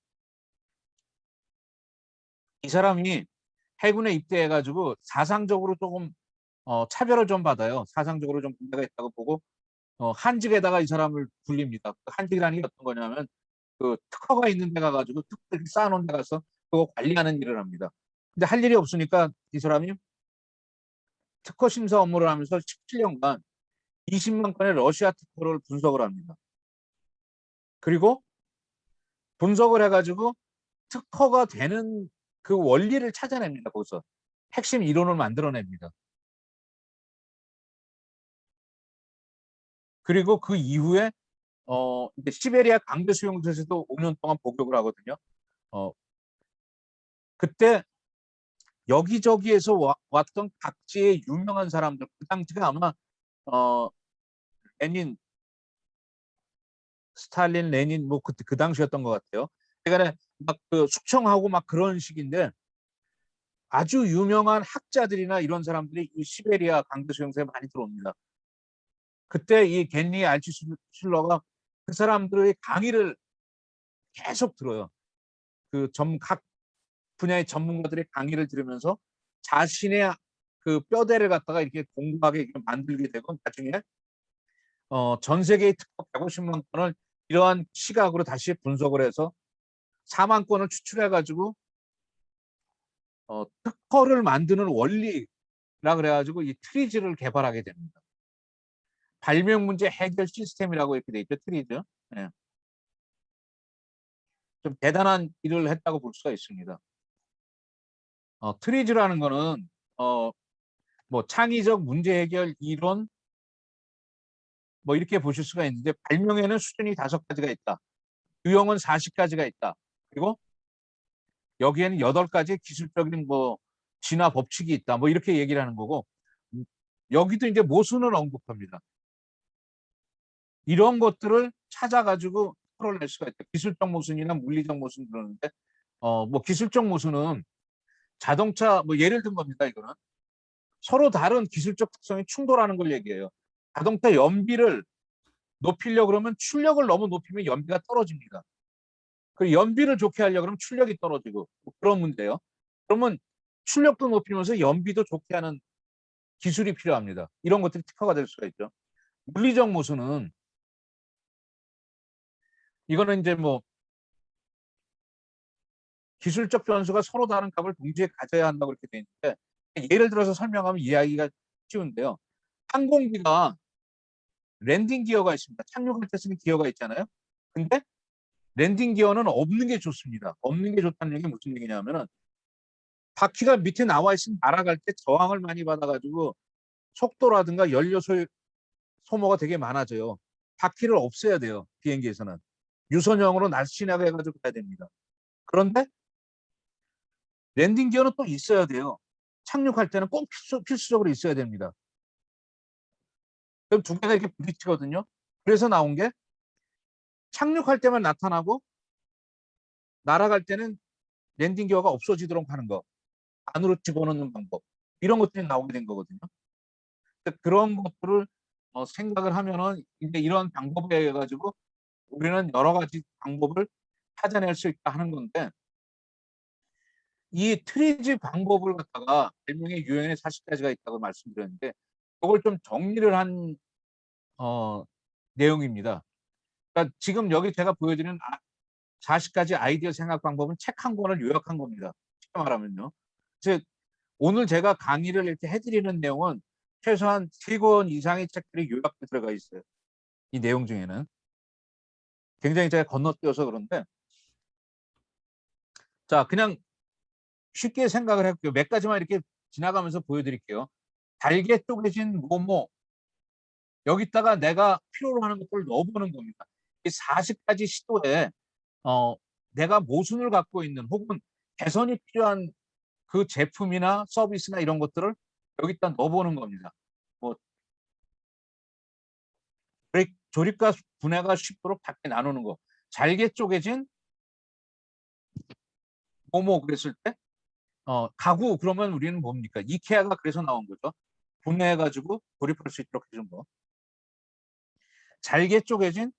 이 사람이 해군에 입대해가지고 사상적으로 조금 차별을 좀 받아요. 사상적으로 좀 문제가 있다고 보고 한직에다가 이 사람을 불립니다. 그 한직이라는 게 어떤 거냐면 그 특허가 있는 데 가가지고 특허를 쌓아놓은 데 가서 그거 관리하는 일을 합니다. 근데 할 일이 없으니까 이 사람이 특허 심사 업무를 하면서 17년간 20만 건의 러시아 특허를 분석을 합니다. 그리고 분석을 해가지고 특허가 되는 그 원리를 찾아냅니다. 거기서 핵심 이론을 만들어냅니다. 그리고 그 이후에 이제 시베리아 강제 수용소에서도 5년 동안 복역을 하거든요. 그때 여기저기에서 왔던 각지의 유명한 사람들, 그 당시가 아마 레닌, 스탈린, 레닌 그 당시였던 것 같아요. 그러니까 막 그 숙청하고 막 그런 식인데 아주 유명한 학자들이나 이런 사람들이 이 시베리아 강제 수용소에 많이 들어옵니다. 그때 이 겐리 알츠슐러가 그 사람들의 강의를 계속 들어요. 각 분야의 전문가들의 강의를 들으면서 자신의 그 뼈대를 갖다가 이렇게 공부하게 만들게 되고 나중에 전 세계의 특허 150만 건을 이러한 시각으로 다시 분석을 해서 4만 건을 추출해 가지고 특허를 만드는 원리라 그래가지고 이 트리즈를 개발하게 됩니다. 발명 문제 해결 시스템이라고 이렇게 돼 있죠. 트리즈. 네. 좀 대단한 일을 했다고 볼 수가 있습니다. 트리즈라는 거는 창의적 문제 해결 이론 이렇게 보실 수가 있는데 발명에는 수준이 5가지가 있다. 유형은 40가지가 있다. 그리고 여기에는 8가지 기술적인 진화 법칙이 있다. 이렇게 얘기를 하는 거고 여기도 이제 모순을 언급합니다. 이런 것들을 찾아가지고 풀어낼 수가 있다. 기술적 모순이나 물리적 모순 그러는데 기술적 모순은 자동차 예를 든 겁니다. 이거는 서로 다른 기술적 특성이 충돌하는 걸 얘기해요. 자동차 연비를 높이려고 그러면 출력을 너무 높이면 연비가 떨어집니다. 그 연비를 좋게 하려고 그러면 출력이 떨어지고 그런 문제예요. 그러면 출력도 높이면서 연비도 좋게 하는 기술이 필요합니다. 이런 것들이 특허가 될 수가 있죠. 물리적 모순은 이거는 이제 기술적 변수가 서로 다른 값을 동시에 가져야 한다고 이렇게 돼 있는데 예를 들어서 설명하면 이해하기가 쉬운데요. 항공기가 랜딩 기어가 있습니다. 착륙할 때 쓰는 기어가 있잖아요. 근데 랜딩 기어는 없는 게 좋습니다. 없는 게 좋다는 얘기 무슨 얘기냐면은 바퀴가 밑에 나와 있으면 날아갈 때 저항을 많이 받아가지고 속도라든가 연료 소모가 되게 많아져요. 바퀴를 없애야 돼요. 비행기에서는. 유선형으로 날씬하게 해가지고 가야 됩니다. 그런데 랜딩 기어는 또 있어야 돼요. 착륙할 때는 꼭 필수적으로 있어야 됩니다. 그럼 두 개가 이렇게 부딪히거든요. 그래서 나온 게 착륙할 때만 나타나고 날아갈 때는 랜딩 기어가 없어지도록 하는 거. 안으로 집어넣는 방법. 이런 것들이 나오게 된 거거든요. 그런 것들을 생각을 하면은 이제 이런 방법에 의해 가지고 우리는 여러 가지 방법을 찾아낼 수 있다 하는 건데 이 트리지 방법을 갖다가 별명의 유형의 40가지가 있다고 말씀드렸는데 그걸 좀 정리를 한 내용입니다. 그러니까 지금 여기 제가 보여드리는 40가지 아이디어 생각 방법은 책 한 권을 요약한 겁니다. 쉽게 말하면요. 즉 오늘 제가 강의를 이렇게 해드리는 내용은 최소한 3권 이상의 책들이 요약돼 들어가 있어요. 이 내용 중에는. 굉장히 제가 건너뛰어서 그런데 자 그냥 쉽게 생각을 해볼게요. 몇 가지만 이렇게 지나가면서 보여드릴게요. 달게 쪼개진 뭐뭐 여기다가 내가 필요로 하는 것들을 넣어보는 겁니다. 이 40가지 시도에 내가 모순을 갖고 있는 혹은 개선이 필요한 그 제품이나 서비스나 이런 것들을 여기다 넣어보는 겁니다. 뭐 조립과 분해가 쉽도록 밖에 나누는 거. 잘게 쪼개진 뭐뭐 그랬을 때 가구 그러면 우리는 뭡니까? 이케아가 그래서 나온 거죠. 분해해가지고 조립할 수 있도록 해준 거. 잘게 쪼개진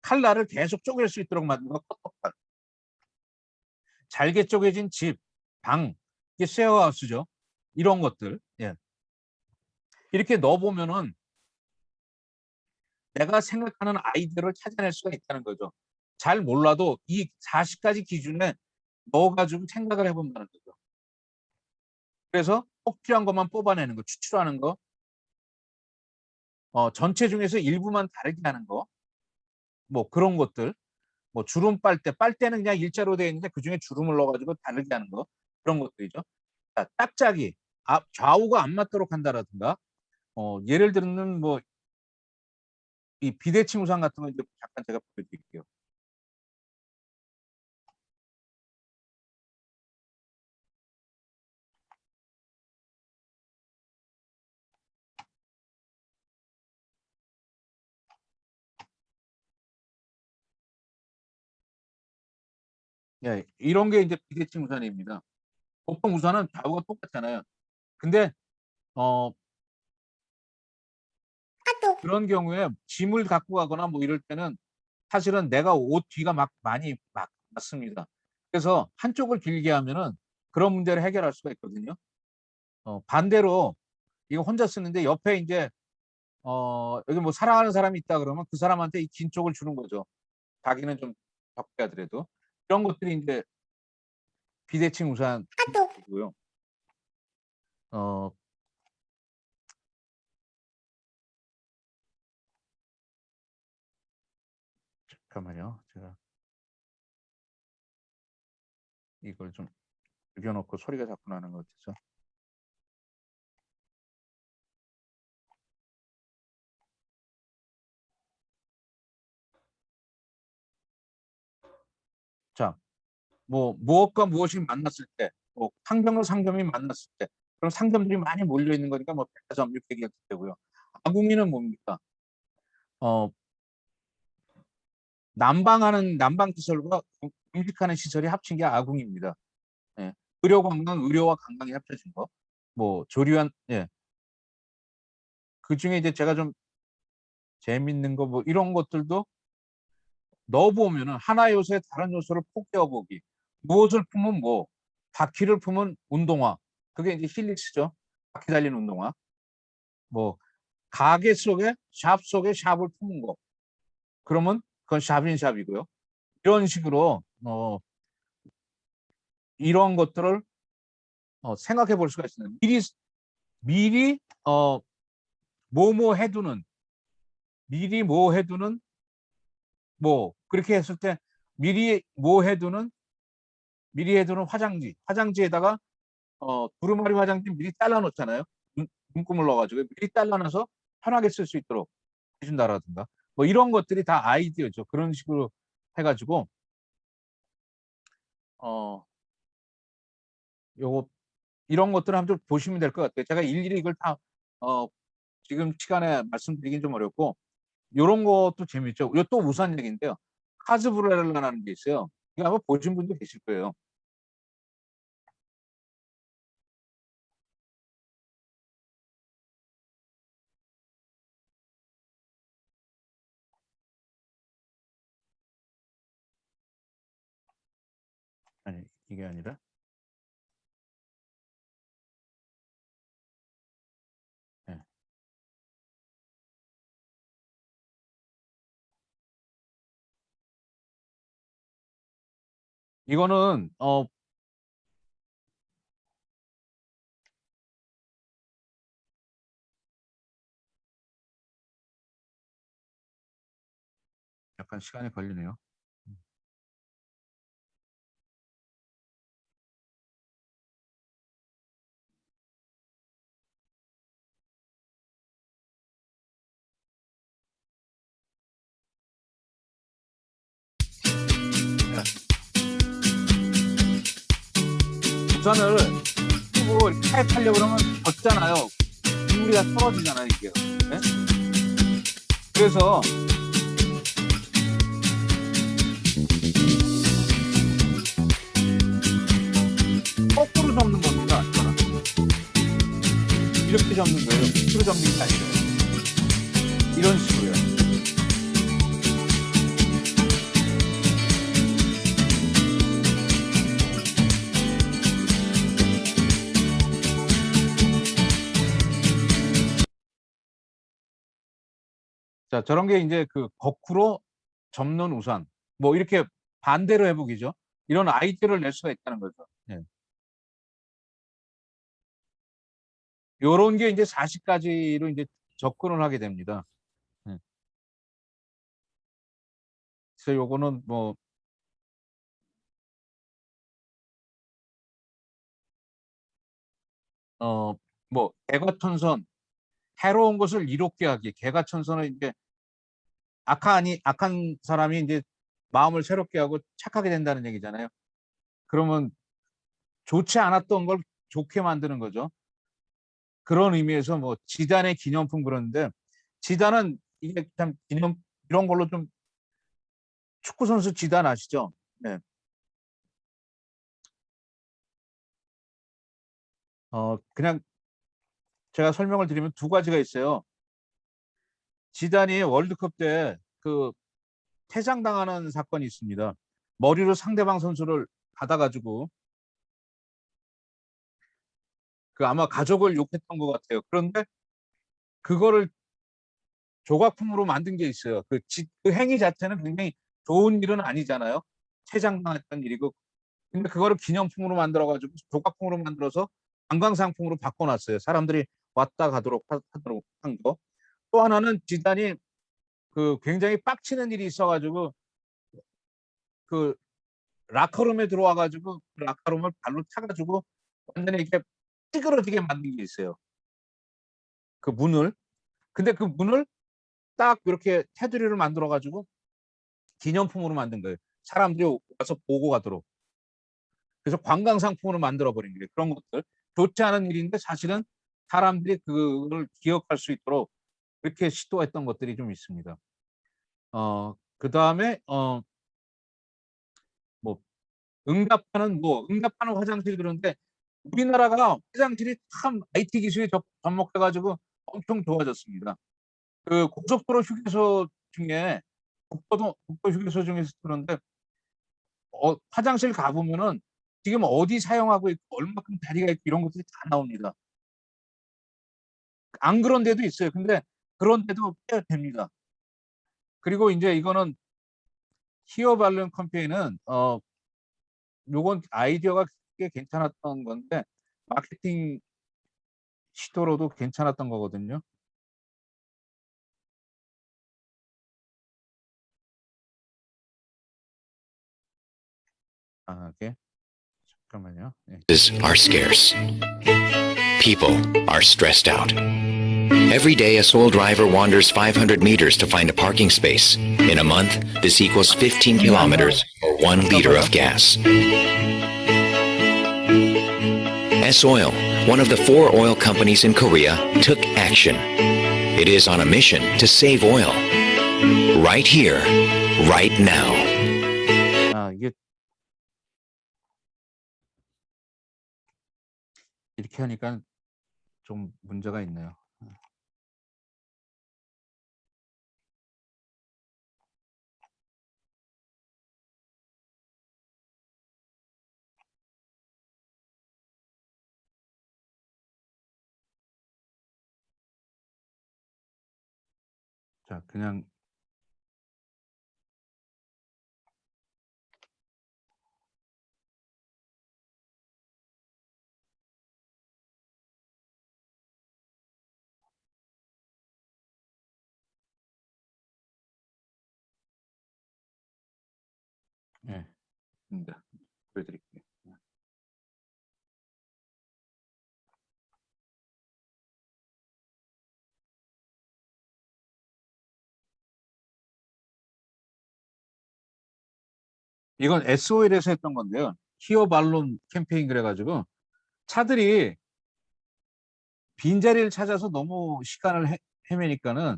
칼날을 계속 쪼갤 수 있도록 만든 거 커터칼. 잘게 쪼개진 집, 방, 이게 쉐어하우스죠. 이런 것들. 예. 이렇게 넣어보면은 내가 생각하는 아이디어를 찾아낼 수가 있다는 거죠. 잘 몰라도 이 40가지 기준에 넣어가지고 생각을 해본다는 거죠. 그래서 꼭 필요한 것만 뽑아내는 거, 추출하는 거, 전체 중에서 일부만 다르게 하는 거, 뭐 그런 것들, 뭐 주름 빨대는 그냥 일자로 되어 있는데 그 중에 주름을 넣어가지고 다르게 하는 거, 그런 것들이죠. 자, 짝짝이, 좌우가 안 맞도록 한다라든가, 예를 들면 뭐 이 비대칭 우산 같은 거 이제 잠깐 제가 보여드릴게요. 예, 이런 게 이제 비대칭 우산입니다. 보통 우산은 좌우가 똑같잖아요. 근데 그런 경우에 짐을 갖고 가거나 뭐 이럴 때는 사실은 내가 옷 뒤가 많이 맞습니다. 그래서 한쪽을 길게 하면은 그런 문제를 해결할 수가 있거든요. 반대로 이거 혼자 쓰는데 옆에 이제 여기 뭐 사랑하는 사람이 있다 그러면 그 사람한테 이 긴 쪽을 주는 거죠. 자기는 좀 적게 하더라도 이런 것들이 이제 비대칭 우산이고요. 어, 잠깐만요. 제가 이걸 좀 죽여놓고 소리가 자꾸 나는 것 같아서. 자, 뭐 무엇과 무엇이 만났을 때, 뭐 상점과 상점이 만났을 때, 그럼 상점들이 많이 몰려 있는 거니까 뭐 백화점 이렇게 얘기할 때고요. 아궁이는 뭡니까? 난방하는 난방 시설과 음식하는 시설이 합친 게 아궁입니다. 예. 의료와 관광이 합쳐진 거. 뭐 조리원, 예. 그 중에 이제 제가 좀 재밌는 거 뭐 이런 것들도 넣어보면은 하나 요소에 다른 요소를 포개어 보기. 무엇을 품은 뭐, 바퀴를 품은 운동화. 그게 이제 힐릭스죠. 바퀴 달린 운동화. 뭐 가게 속에 샵 속에 샵을 품은 거. 그러면 그건 샵인샵이고요. 이런 식으로 이런 것들을 생각해 볼 수가 있습니다. 미리 뭐뭐 해두는 미리 뭐 해두는 뭐 그렇게 했을 때 미리 뭐 해두는 화장지에다가 두루마리 화장지 미리 잘라 놓잖아요. 눈금을 넣어가지고 미리 잘라놔서 편하게 쓸 수 있도록 해준다라든가 뭐 이런 것들이 다 아이디어죠. 그런 식으로 해가지고 요거 이런 것들을 한번 좀 보시면 될 것 같아요. 제가 일일이 이걸 다 지금 시간에 말씀드리긴 좀 어렵고 요런 것도 재밌죠. 요 또 우산 얘기인데요. 카즈브레라라는 게 있어요. 이거 아마 보신 분도 계실 거예요. 아니 이게 아니라 네. 이거는 약간 시간이 걸리네요. 우산을 쓰고 이렇게 차에 타려고 그러면 젖잖아요. 물이 다 떨어지잖아요, 이게. 네? 그래서 거꾸로 접는 겁니다. 이거는. 이렇게 접는 거예요. 밑으로 접는 게 아니라 이런 식으로요. 자, 저런 게 이제 그 거꾸로 접는 우산. 뭐 이렇게 반대로 해보기죠. 이런 아이디어를 낼 수가 있다는 거죠. 예. 요런 게 이제 40가지로 이제 접근을 하게 됩니다. 예. 그래서 요거는 개과천선, 해로운 것을 이롭게 하기. 개과천선은 이제 악한 사람이 이제 마음을 새롭게 하고 착하게 된다는 얘기잖아요. 그러면 좋지 않았던 걸 좋게 만드는 거죠. 그런 의미에서 뭐 지단의 기념품 그러는데 지단은 이게 참 기념 이런 걸로 좀 축구 선수 지단 아시죠? 네. 그냥 제가 설명을 드리면 두 가지가 있어요. 지단이 월드컵 때 그 퇴장당하는 사건이 있습니다. 머리로 상대방 선수를 받아가지고 그 아마 가족을 욕했던 것 같아요. 그런데 그거를 조각품으로 만든 게 있어요. 그 행위 자체는 굉장히 좋은 일은 아니잖아요. 퇴장당했던 일이고. 근데 그거를 기념품으로 만들어가지고 조각품으로 만들어서 관광상품으로 바꿔놨어요. 사람들이 왔다 가도록 하도록 한 거. 또 하나는 지단이 그 굉장히 빡치는 일이 있어가지고 그 라커룸에 들어와가지고 그 라커룸을 발로 차가지고 완전히 이렇게 찌그러지게 만든 게 있어요. 그 문을. 근데 그 문을 딱 이렇게 테두리를 만들어가지고 기념품으로 만든 거예요. 사람들이 와서 보고 가도록. 그래서 관광 상품으로 만들어 버린 거예요. 그런 것들 좋지 않은 일인데 사실은 사람들이 그걸 기억할 수 있도록 이렇게 시도했던 것들이 좀 있습니다. 그 다음에 뭐 응답하는 화장실 그런데 우리나라가 화장실이 참 IT 기술에 접목해가지고 엄청 좋아졌습니다. 그 고속도로 휴게소 중에 국도 휴게소 중에서 그런데 화장실 가보면은 지금 어디 사용하고 있고 얼마큼 자리가 있고 이런 것들이 다 나옵니다. 안 그런 데도 있어요. 근데 그런 데도 꽤 됩니다. 그리고 이제 이거는 히어 발룬 캠페인은 요건 아이디어가 꽤 괜찮았던 건데 마케팅 시도로도 괜찮았던 거거든요. 오케이. 잠깐만요. 예. Are scarce. People are stressed out. Every day, a sole driver wanders 500 meters to find a parking space. In a month, this equals 15 kilometers or 1 liter of gas. S-Oil, one of the 4 oil companies in Korea, took action. It is on a mission to save oil. Right here, right now. 이게 이렇게 하니까 좀 문제가 있네요. 자, 그냥 예, 보여드릴게요. 이건 S-Oil에서 했던 건데요. 히어 발론 캠페인 그래가지고 차들이 빈자리를 찾아서 너무 시간을 헤매니까는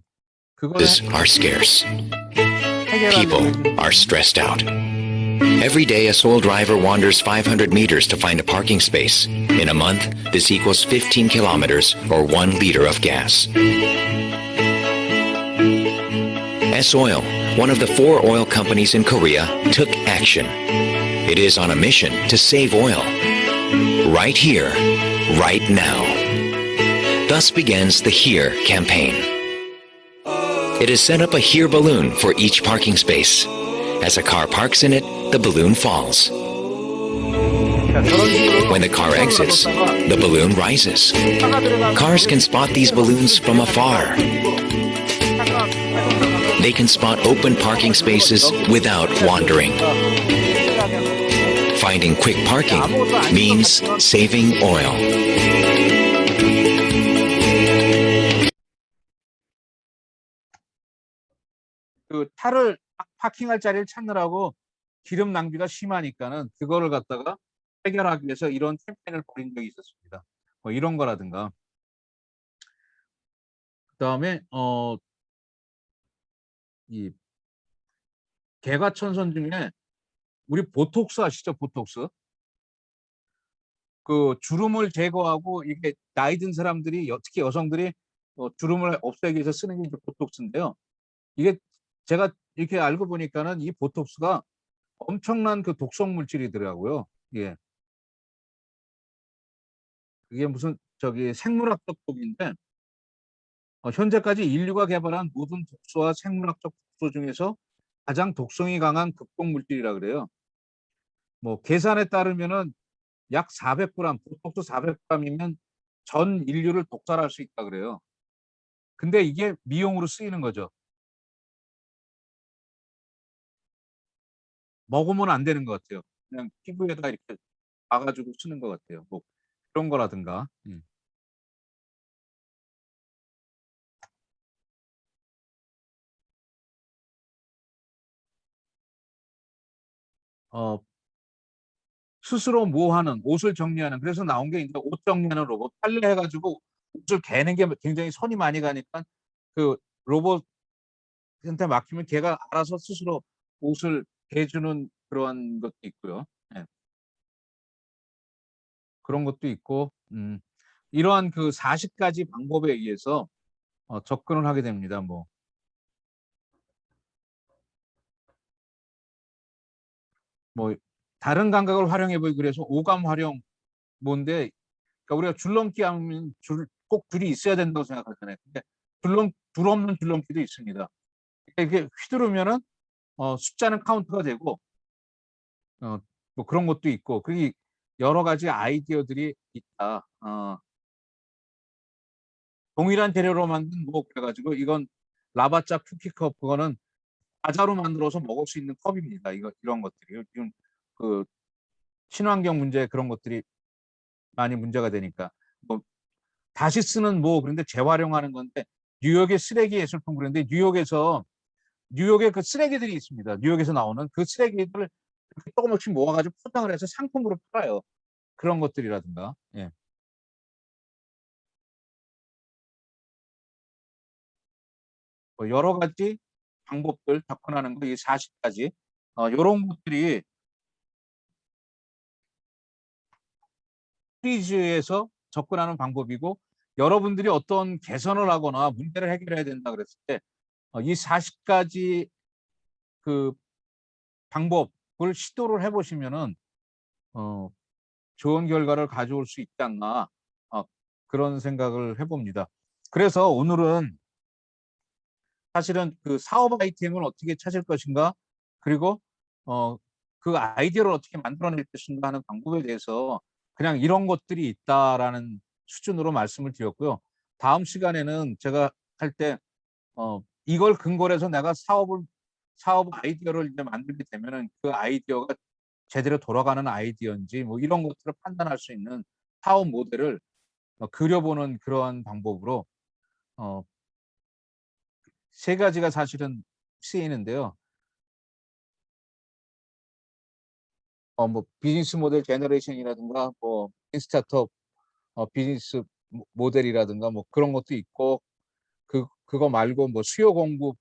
그걸 Are scarce. 해결하려고 People are stressed out. Every day, a sole driver wanders 500 meters to find a parking space. In a month, this equals 15 kilometers or 1 liter of gas. S-Oil, one of the 4 oil companies in Korea, took action. It is on a mission to save oil. Right here, right now. Thus begins the HERE campaign. It has set up a HERE balloon for each parking space. As a car parks in it, the balloon falls. When the car exits, the balloon rises. Cars can spot these balloons from afar. They can spot open parking spaces without wandering. Finding quick parking means saving oil. 그 차를 파킹할 자리를 찾느라고 기름 낭비가 심하니까는 그거를 갖다가 해결하기 위해서 이런 캠페인을 벌인 적이 있었습니다. 뭐 이런 거라든가. 그다음에 이 개과천선 중에 우리 보톡스 아시죠? 보톡스. 그 주름을 제거하고 이게 나이 든 사람들이 특히 여성들이 주름을 없애기 위해서 쓰는 게 이제 보톡스인데요. 이게 제가 이렇게 알고 보니까는 이 보톡스가 엄청난 그 독성 물질이더라고요. 예. 이게 무슨 생물학적 독인데 현재까지 인류가 개발한 모든 독소와 생물학적 독소 중에서 가장 독성이 강한 극복 물질이라 그래요. 뭐 계산에 따르면은 약 400g, 보톡스 400g이면 전 인류를 독살할 수 있다 그래요. 근데 이게 미용으로 쓰이는 거죠. 먹으면 안 되는 것 같아요. 그냥 피부에다 이렇게 봐가지고 쓰는 것 같아요. 뭐 그런 거라든가. 스스로 모하는, 옷을 정리하는, 그래서 나온 게 이제 옷 정리하는 로봇. 빨래 해가지고 옷을 개는 게 굉장히 손이 많이 가니까 그 로봇한테 맡기면 걔가 알아서 스스로 옷을 개주는 그러한 것도 있고요. 예. 그런 것도 있고, 이러한 그 40가지 방법에 의해서 접근을 하게 됩니다. 뭐 다른 감각을 활용해 보이고 그래서 오감 활용 뭔데, 그러니까 우리가 줄넘기 하면 꼭 줄이 있어야 된다고 생각하잖아요. 근데 줄 없는 줄넘기도 있습니다. 이렇게 휘두르면은 숫자는 카운트가 되고 뭐 그런 것도 있고, 그리고 여러 가지 아이디어들이 있다. 동일한 재료로 만든 뭐 그래가지고 이건 라바짜 쿠키컵, 그거는 과자로 만들어서 먹을 수 있는 컵입니다. 이런 것들이요. 지금 그 친환경 문제 그런 것들이 많이 문제가 되니까 뭐 다시 쓰는 뭐 그런데 재활용하는 건데 뉴욕의 쓰레기 예술품 그런데 뉴욕에 그 쓰레기들이 있습니다. 뉴욕에서 나오는 그 쓰레기들을 이렇게 조금씩 모아가지고 포장을 해서 상품으로 팔아요. 그런 것들이라든가. 예. 뭐 여러 가지 방법들 접근하는 거, 이 40가지 이런 것들이 시리즈에서 접근하는 방법이고 여러분들이 어떤 개선을 하거나 문제를 해결해야 된다 그랬을 때 이 40가지 그 방법을 시도를 해보시면은 좋은 결과를 가져올 수 있지 않나 그런 생각을 해봅니다. 그래서 오늘은 사실은 그 사업 아이템을 어떻게 찾을 것인가 그리고 그 아이디어를 어떻게 만들어낼 것인가 하는 방법에 대해서 그냥 이런 것들이 있다라는 수준으로 말씀을 드렸고요. 다음 시간에는 제가 할 때 이걸 근거로 해서 내가 사업 아이디어를 이제 만들게 되면은 그 아이디어가 제대로 돌아가는 아이디어인지 뭐 이런 것들을 판단할 수 있는 사업 모델을 그려보는 그러한 방법으로 세 가지가 사실은 쓰이는데요. 뭐 비즈니스 모델 제너레이션이라든가 뭐 스타트업 비즈니스 모델이라든가 뭐 그런 것도 있고 그거 말고 뭐 수요 공급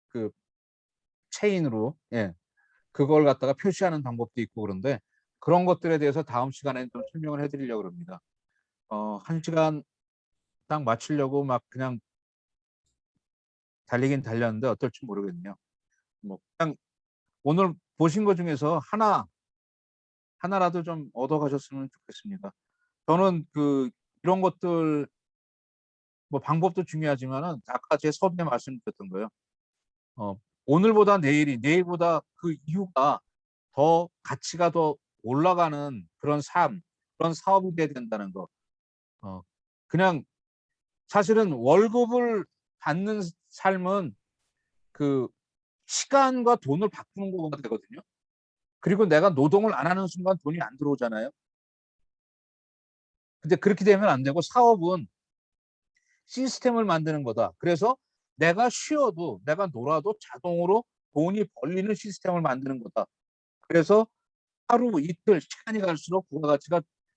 그 체인으로 그걸 갖다가 표시하는 방법도 있고 그런데 그런 것들에 대해서 다음 시간에 좀 설명을 해드리려고 합니다. 1시간 딱 맞추려고 막 그냥 달리긴 달렸는데 어떨지 모르겠네요. 뭐 그냥 오늘 보신 것 중에서 하나라도 좀 얻어가셨으면 좋겠습니다. 저는 이런 것들 뭐 방법도 중요하지만은 아까 제 서두에 말씀드렸던 거예요. 오늘보다 내일보다 그 이후가 더 가치가 더 올라가는 그런 그런 사업이 돼야 된다는 거. 그냥 사실은 월급을 받는 삶은 그 시간과 돈을 바꾸는 거가 되거든요. 그리고 내가 노동을 안 하는 순간 돈이 안 들어오잖아요. 근데 그렇게 되면 안 되고 사업은 시스템을 만드는 거다. 그래서 내가 쉬어도 내가 놀아도 자동으로 돈이 벌리는 시스템을 만드는 거다. 그래서 하루 이틀 시간이 갈수록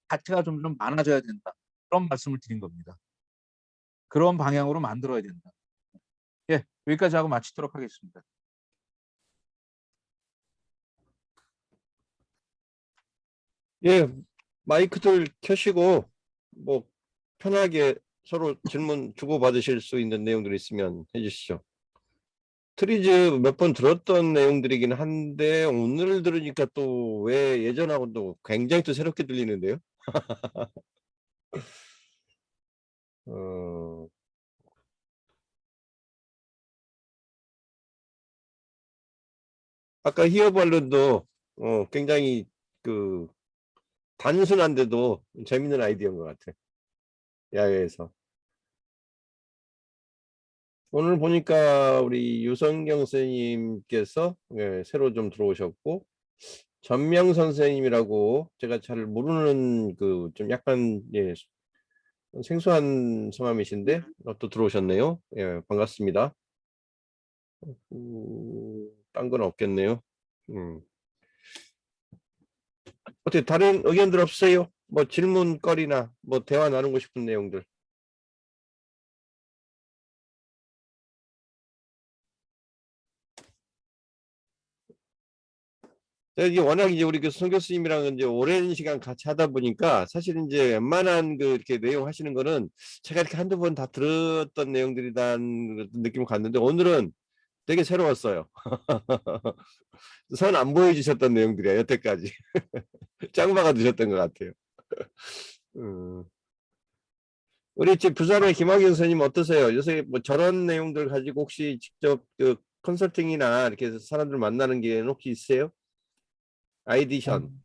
가치가 점점 많아져야 된다. 그런 말씀을 드린 겁니다. 그런 방향으로 만들어야 된다. 예, 여기까지 하고 마치도록 하겠습니다. 예, 마이크들 켜시고 뭐 편하게 서로 질문 주고받으실 수 있는 내용들이 있으면 해주시죠. 트리즈 몇 번 들었던 내용들이긴 한데 오늘 들으니까 또 왜 예전하고 또 굉장히 또 새롭게 들리는데요. 어, 아까 히어 발론도 굉장히 그 단순한데도 재밌는 아이디어인 것 같아. 야외에서. 오늘 보니까 우리 유성경 선생님께서 새로 좀 들어오셨고 전명 선생님이라고 제가 잘 모르는 그 좀 약간 생소한 성함이신데 또 들어오셨네요. 예, 반갑습니다. 딴 건 없겠네요. 어떻게 다른 의견들 없어요? 뭐 질문거리나 뭐 대화 나누고 싶은 내용들. 이게 워낙 이제 우리 송 교수님이랑 이제 오랜 시간 같이 하다 보니까 사실 이제 웬만한 이렇게 내용 하시는 거는 제가 이렇게 한두 번 다 들었던 내용들이라는 느낌을 갖는데 오늘은 되게 새로웠어요. 선 안 보여주셨던 내용들이야 여태까지. 짱박아 두셨던 것 같아요. 우리 지금 부산의 김학영 선생님 어떠세요? 요새 뭐 저런 내용들 가지고 혹시 직접 컨설팅이나 이렇게 사람들 만나는 게 혹시 있어요? 아이디션.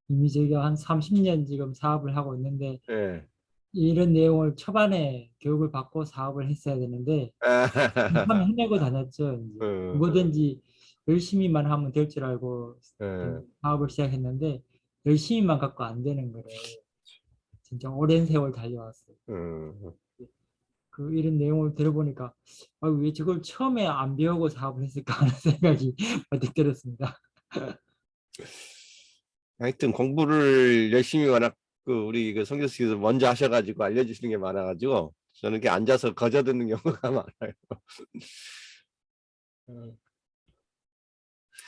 이미 저희가 한 30년 지금 사업을 하고 있는데 예. 이런 내용을 초반에 교육을 받고 사업을 했어야 되는데 한번 해내고 다녔죠. 이제 어, 뭐든지 열심히만 하면 될 줄 알고 예. 사업을 시작했는데 열심히만 갖고 안 되는 거를 진짜 오랜 세월 달려왔어요. 음. 그 이런 내용을 들어보니까 왜 저걸 처음에 안 배우고 사업을 했을까 하는 생각이 번뜩 들었습니다. 하여튼 공부를 열심히 워낙 우리 성 교수께서 먼저 하셔가지고 알려주시는 게 많아가지고 저는 이렇게 앉아서 거저 듣는 경우가 많아요.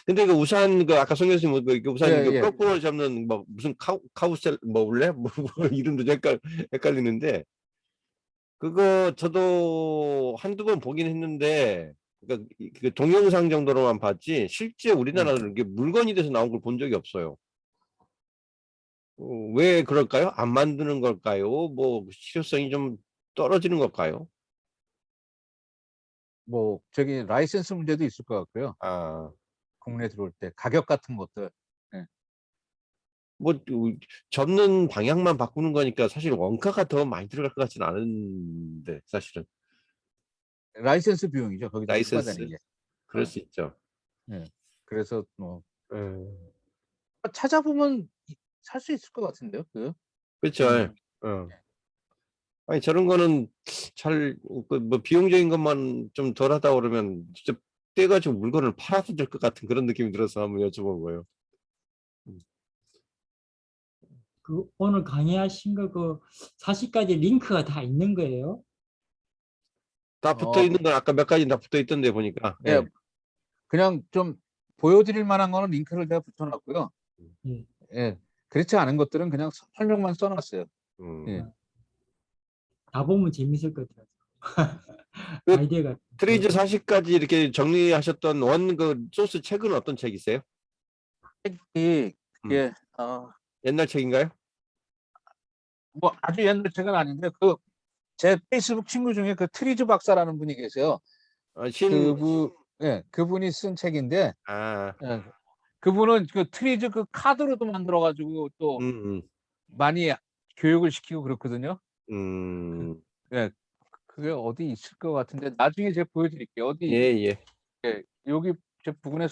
근데 우산 아까 성 교수님 우산 예, 예. 거꾸로 잡는 무슨 카우셀 원래 이름도 헷갈리는데 그거 저도 한두 번 보긴 했는데 그러니까 그 동영상 정도로만 봤지 실제 우리나라는 이게 물건이 돼서 나온 걸 본 적이 없어요. 왜 그럴까요? 안 만드는 걸까요? 실효성이 좀 떨어지는 걸까요? 뭐 저기 라이센스 문제도 있을 것 같고요. 아, 국내 들어올 때 가격 같은 것들. 접는 방향만 바꾸는 거니까 사실 원가가 더 많이 들어갈 것 같지는 않은데 사실은 라이센스 비용이죠. 거기다 라이센스 추가되는 게. 그럴 수 있죠. 그래서 뭐 음, 찾아보면 살 수 있을 것 같은데요. 그렇죠. 아니 저런 거는 잘 비용적인 것만 좀 덜하다 그러면 진짜 떼가지고 물건을 팔아도 될 것 같은 그런 느낌이 들어서 한번 여쭤본 거예요. 오늘 강의하신 거 40가지 링크가 다 있는 거예요? 다 붙어 있는 건 아까 몇 가지 다 붙어 있던데 보니까. 예. 그냥 좀 보여드릴 만한 거는 링크를 내가 붙여놨고요. 예. 그렇지 않은 것들은 그냥 설명만 써놨어요. 예. 다 보면 재밌을 것 같아요. 그 아이디어가. 트리즈 40가지 이렇게 정리하셨던 소스 책은 어떤 책이세요? 책이 그게 옛날 책인가요? 뭐 아주 옛날 책은 아닌데 제 페이스북 친구 중에 트리즈 박사라는 분이 계세요. 그분이 쓴 책인데 예, 그분은 트리즈 카드로도 만들어 가지고 또 많이 교육을 시키고 그렇거든요. 예, 그게 어디 있을 것 같은데 나중에 제가 보여드릴게요. 어디 예. 여기 제 부근에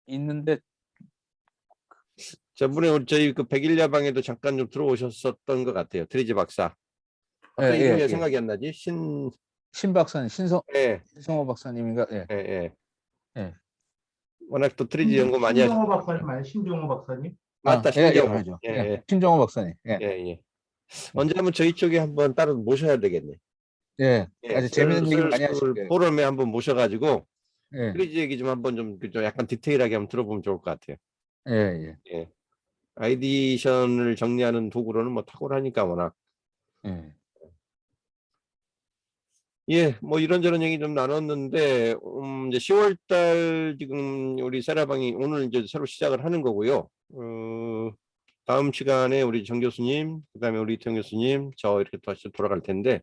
있는데 저번에 저희 100일 야방에도 잠깐 좀 들어오셨었던 것 같아요. 트리즈 박사. 아까 예, 이름이 예. 생각이 안 나지? 신 박사님, 예. 신성호 박사님인가? 예. 예. 예. 워낙 또 트리즈 연구 많이 신종호 박사님 아니에요? 신종호 박사님? 맞다. 예, 신정호. 맞죠. 예. 신종호 박사님. 예. 예. 언제 한번 저희 쪽에 한번 따로 모셔야 되겠네. 예. 아주 재밌는 얘기 많이 하실 거예요. 포럼에 한번 모셔가지고 예. 트리즈 얘기 좀 한번 좀 약간 디테일하게 한번 들어보면 좋을 것 같아요. 예. 아이디션을 정리하는 도구로는 탁월하니까 워낙. 예, 이런저런 얘기 좀 나눴는데 이제 10월달 지금 우리 세라방이 오늘 이제 새로 시작을 하는 거고요. 다음 시간에 우리 정 교수님, 그다음에 우리 이태영 교수님, 저 이렇게 다시 돌아갈 텐데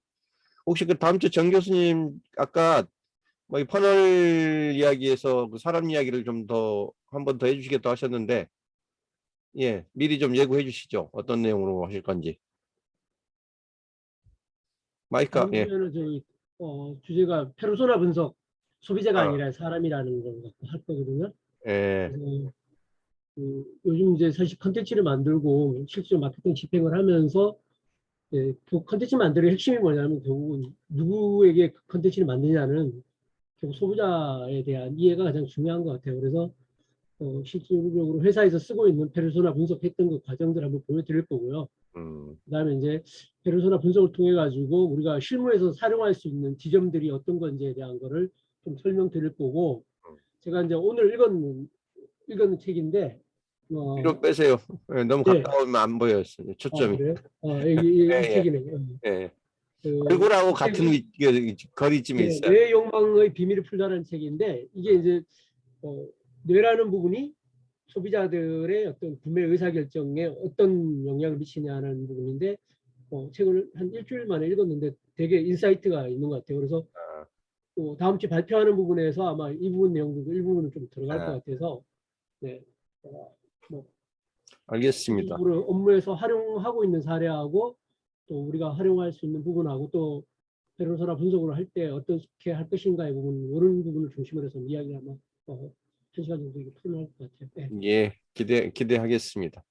혹시 다음 주 정 교수님 아까 이 패널 이야기에서 사람 이야기를 좀 더 한 번 더 해주시겠다 하셨는데 예, 미리 좀 예고해 주시죠. 어떤 내용으로 하실 건지. 마이크, 예. 저희 주제가 페르소나 분석, 소비자가 아니라 사람이라는 걸 갖고 할 거거든요. 예. 그래서 요즘 이제 사실 컨텐츠를 만들고 실제로 마케팅 집행을 하면서 그 컨텐츠 만드는 핵심이 뭐냐면 결국은 누구에게 컨텐츠를 만드냐는 결국 소비자에 대한 이해가 가장 중요한 것 같아요. 그래서 실질적으로 회사에서 쓰고 있는 페르소나 분석했던 그 과정들 한번 보여드릴 거고요. 그다음에 이제 페르소나 분석을 통해 가지고 우리가 실무에서 사용할 수 있는 지점들이 어떤 건지에 대한 거를 좀 설명드릴 거고, 제가 이제 오늘 읽은 책인데 뒤로 빼세요. 예, 너무 가까우면 안 보여요. 초점이. 그래요? 이 책이네요. 예. 얼굴하고 같은 거리쯤에 있어요. 뇌 욕망의 비밀을 풀자라는 책인데 이게 이제 뇌라는 부분이 소비자들의 어떤 구매 의사결정에 어떤 영향을 미치냐는 부분인데 책을 한 일주일 만에 읽었는데 되게 인사이트가 있는 것 같아요. 그래서 다음 주 발표하는 부분에서 아마 이 부분 내용도 일부분은 좀 들어갈 것 같아서 알겠습니다. 업무에서 활용하고 있는 사례하고 또 우리가 활용할 수 있는 부분하고 또 페르소나 분석을 할 때 어떻게 할 것인가의 부분, 이런 부분을 중심으로 해서 이야기 한번 1시간 정도 이게 풀만할 것 같아요. 네. 예, 기대하겠습니다.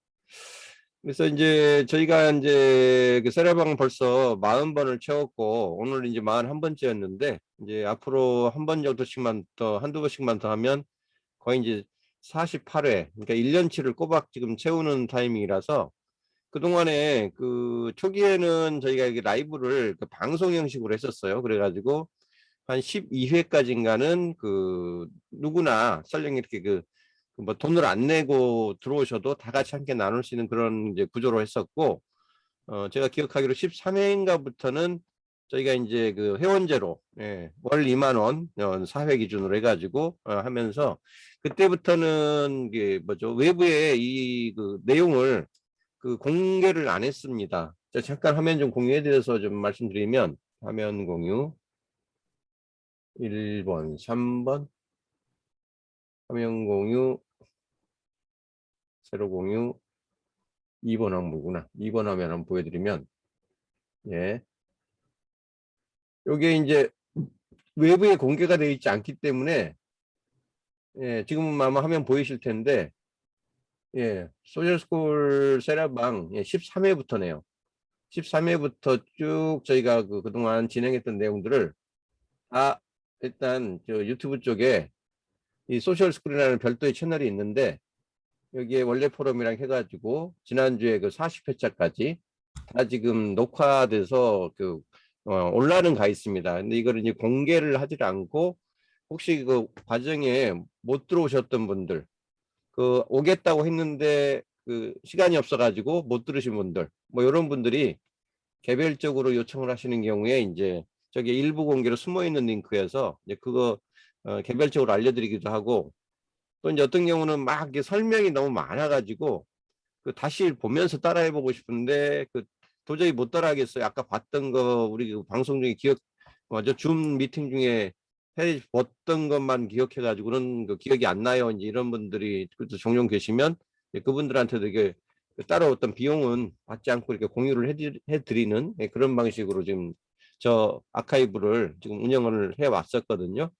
그래서 이제 저희가 이제 그 세라방 벌써 40번을 채웠고 오늘 이제 41번째였는데 이제 앞으로 한 번 정도씩만 더 한두 번씩만 더 하면 거의 이제 48회 그러니까 1년치를 꼬박 지금 채우는 타이밍이라서 그동안에 그 초기에는 저희가 이게 라이브를 그 방송 형식으로 했었어요. 그래가지고 한 12회까지인가는 그 누구나 설령 이렇게 그 뭐 돈을 안 내고 들어오셔도 다 같이 함께 나눌 수 있는 그런 이제 구조로 했었고 제가 기억하기로 13회인가부터는 저희가 이제 그 회원제로 월 2만 원 4회 기준으로 해가지고 하면서 그때부터는 이게 뭐죠 외부에 이 그 내용을 그 공개를 안 했습니다. 자, 잠깐 화면 좀 공유해 드려서 좀 말씀드리면 화면 공유 1번, 3번 화면 공유 세로 공유 2번 항목구나. 2번 화면 한번 보여드리면 예. 요게 이제 외부에 공개가 되어 있지 않기 때문에 예, 지금 아마 화면 보이실 텐데 예, 소셜스쿨 세라방 13회부터네요. 13회부터 쭉 저희가 그동안 진행했던 내용들을 다 일단 저 유튜브 쪽에 이 소셜스쿨이라는 별도의 채널이 있는데 여기에 원래 포럼이랑 해가지고 지난주에 그 40회차까지 다 지금 녹화돼서 온라인은 가 있습니다. 근데 이거를 이제 공개를 하지 않고 혹시 그 과정에 못 들어오셨던 분들 그 오겠다고 했는데 그 시간이 없어가지고 못 들으신 분들 뭐 이런 분들이 개별적으로 요청을 하시는 경우에 이제 저기 일부 공개로 숨어 있는 링크여서 이제 그거 개별적으로 알려드리기도 하고 또 이제 어떤 경우는 막 이렇게 설명이 너무 많아가지고 그 다시 보면서 따라해보고 싶은데 그 도저히 못 따라하겠어요. 아까 봤던 거 우리 그 방송 중에 맞아 줌 미팅 중에 봤던 것만 기억해가지고는 그 기억이 안 나요. 이제 이런 분들이 종종 계시면 그분들한테도 이게 따로 어떤 비용은 받지 않고 이렇게 공유를 해드리는 그런 방식으로 지금 저 아카이브를 지금 운영을 해왔었거든요.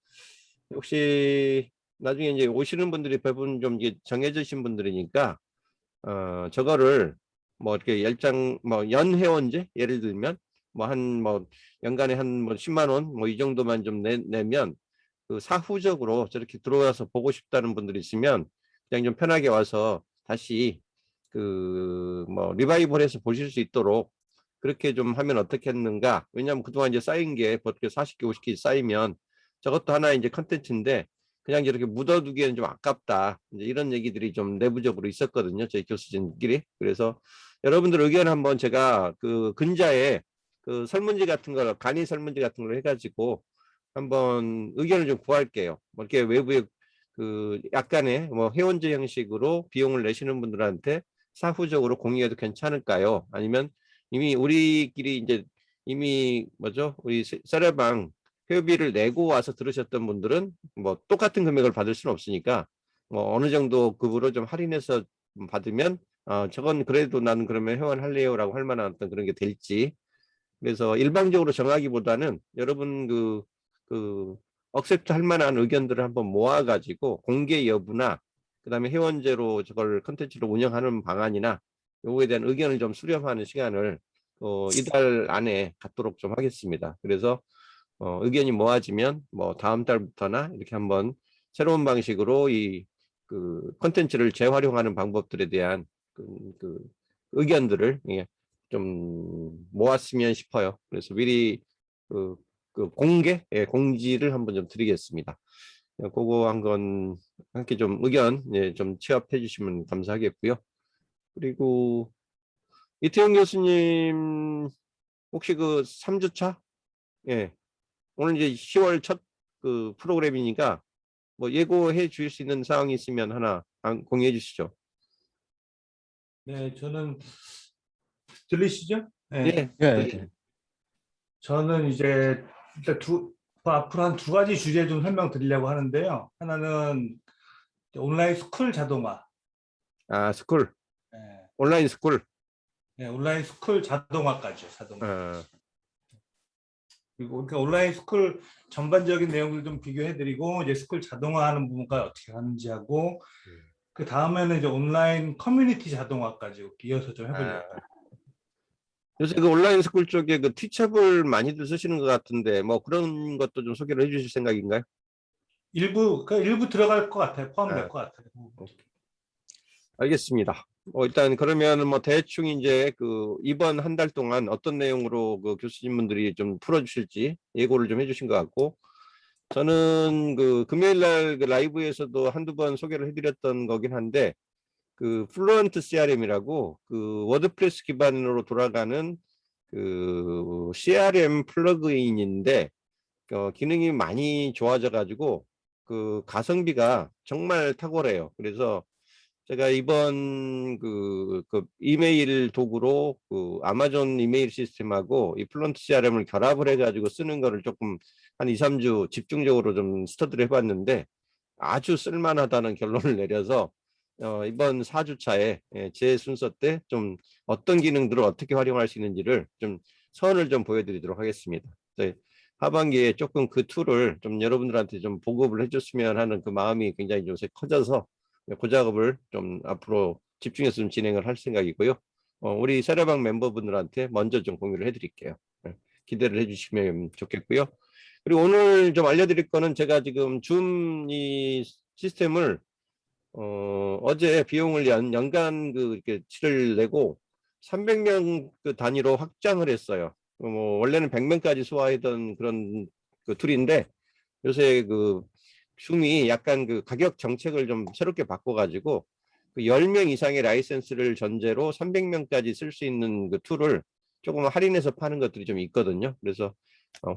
혹시 나중에 이제 오시는 분들이 대부분 좀 이게 정해지신 분들이니까 저거를 뭐 이렇게 10장 뭐 연회원제 예를 들면 뭐 한 뭐 연간에 한 뭐 10만 원 뭐 이 정도만 좀 내면 그 사후적으로 저렇게 들어와서 보고 싶다는 분들이 있으면 그냥 좀 편하게 와서 다시 그 뭐 리바이벌해서 보실 수 있도록 그렇게 좀 하면 어떻겠는가. 왜냐하면 그동안 이제 쌓인 게 어떻게 40개 50개 쌓이면 저것도 하나 이제 컨텐츠인데 그냥 이렇게 묻어두기에는 좀 아깝다. 이제 이런 얘기들이 좀 내부적으로 있었거든요. 저희 교수진끼리. 그래서 여러분들 의견 한번 제가 그 근자에 그 설문지 같은 거, 간이 설문지 같은 걸 해가지고 한번 의견을 좀 구할게요. 뭐 이렇게 외부에 그 약간의 뭐 회원제 형식으로 비용을 내시는 분들한테 사후적으로 공유해도 괜찮을까요? 아니면 이미 우리끼리 이제 이미 뭐죠? 우리 세라방 회비를 내고 와서 들으셨던 분들은 뭐 똑같은 금액을 받을 수는 없으니까 뭐 어느 정도 급으로 좀 할인해서 받으면 저건 그래도 나는 그러면 회원할래요라고 할 만한 어떤 그런 게 될지. 그래서 일방적으로 정하기보다는 여러분 억셉트 할 만한 의견들을 한번 모아가지고 공개 여부나 그다음에 회원제로 저걸 컨텐츠를 운영하는 방안이나 요거에 대한 의견을 좀 수렴하는 시간을 이달 안에 갖도록 좀 하겠습니다. 그래서 의견이 모아지면 뭐 다음 달부터나 이렇게 한번 새로운 방식으로 이 그 컨텐츠를 재활용하는 방법들에 대한 그 의견들을 좀 모았으면 싶어요. 그래서 미리 그 공개 공지를 한번 좀 드리겠습니다. 그거 한건 함께 좀 의견 좀 취합해 주시면 감사하겠고요. 그리고 이태영 교수님 혹시 그 3주차 오늘 이제 10월 첫 그 프로그램이니까 뭐 예고해 주실 수 있는 사항이 있으면 하나 공유해 주시죠. 네, 저는 들리시죠? 예. 예. 저는 이제 일단 앞으로 한 두 가지 주제 좀 설명드리려고 하는데요. 하나는 온라인 스쿨 자동화. 스쿨. 네, 온라인 스쿨. 온라인 스쿨 자동화까지요. 자동화. 그리고 그러니까 온라인 스쿨 전반적인 내용을 좀 비교해드리고 이제 스쿨 자동화하는 부분과 어떻게 하는지 하고 그 다음에는 이제 온라인 커뮤니티 자동화까지 이어서 좀 해보려고. 요새 그 온라인 스쿨 쪽에 그 티처블 많이들 쓰시는 것 같은데 뭐 그런 것도 좀 소개를 해주실 생각인가요? 그러니까 일부 들어갈 것 같아요. 포함될 아. 것 같아요. 알겠습니다. 일단 그러면 뭐 대충 이제 그 이번 한 달 동안 어떤 내용으로 그 교수님분들이 좀 풀어주실지 예고를 좀 해주신 것 같고, 저는 그 금요일 날 그 라이브에서도 한두 번 소개를 해드렸던 거긴 한데, 그 플루언트 CRM이라고 그 워드프레스 기반으로 돌아가는 그 CRM 플러그인인데, 기능이 많이 좋아져 가지고 그 가성비가 정말 탁월해요. 그래서 제가 이번 그 이메일 도구로 그 아마존 이메일 시스템하고 이 플런트 CRM을 결합을 해가지고 쓰는 거를 조금 한 2, 3주 집중적으로 좀 스터디를 해봤는데 아주 쓸만하다는 결론을 내려서 이번 4주차에 제 순서 때 좀 어떤 기능들을 어떻게 활용할 수 있는지를 좀 선을 좀 보여드리도록 하겠습니다. 하반기에 조금 그 툴을 좀 여러분들한테 좀 보급을 해줬으면 하는 그 마음이 굉장히 요새 커져서 그 작업을 좀 앞으로 집중해서 좀 진행을 할 생각이고요. 우리 세례방 멤버분들한테 먼저 좀 공유를 해드릴게요. 기대를 해주시면 좋겠고요. 그리고 오늘 좀 알려드릴 거는 제가 지금 줌 이 시스템을 어제 비용을 연간 그 이렇게 치를 내고 300명 그 단위로 확장을 했어요. 뭐 원래는 100명까지 소화하던 그런 그 툴인데 요새 그 줌이 약간 그 가격 정책을 좀 새롭게 바꿔가지고 그 10명 이상의 라이센스를 전제로 300명까지 쓸 수 있는 그 툴을 조금 할인해서 파는 것들이 좀 있거든요. 그래서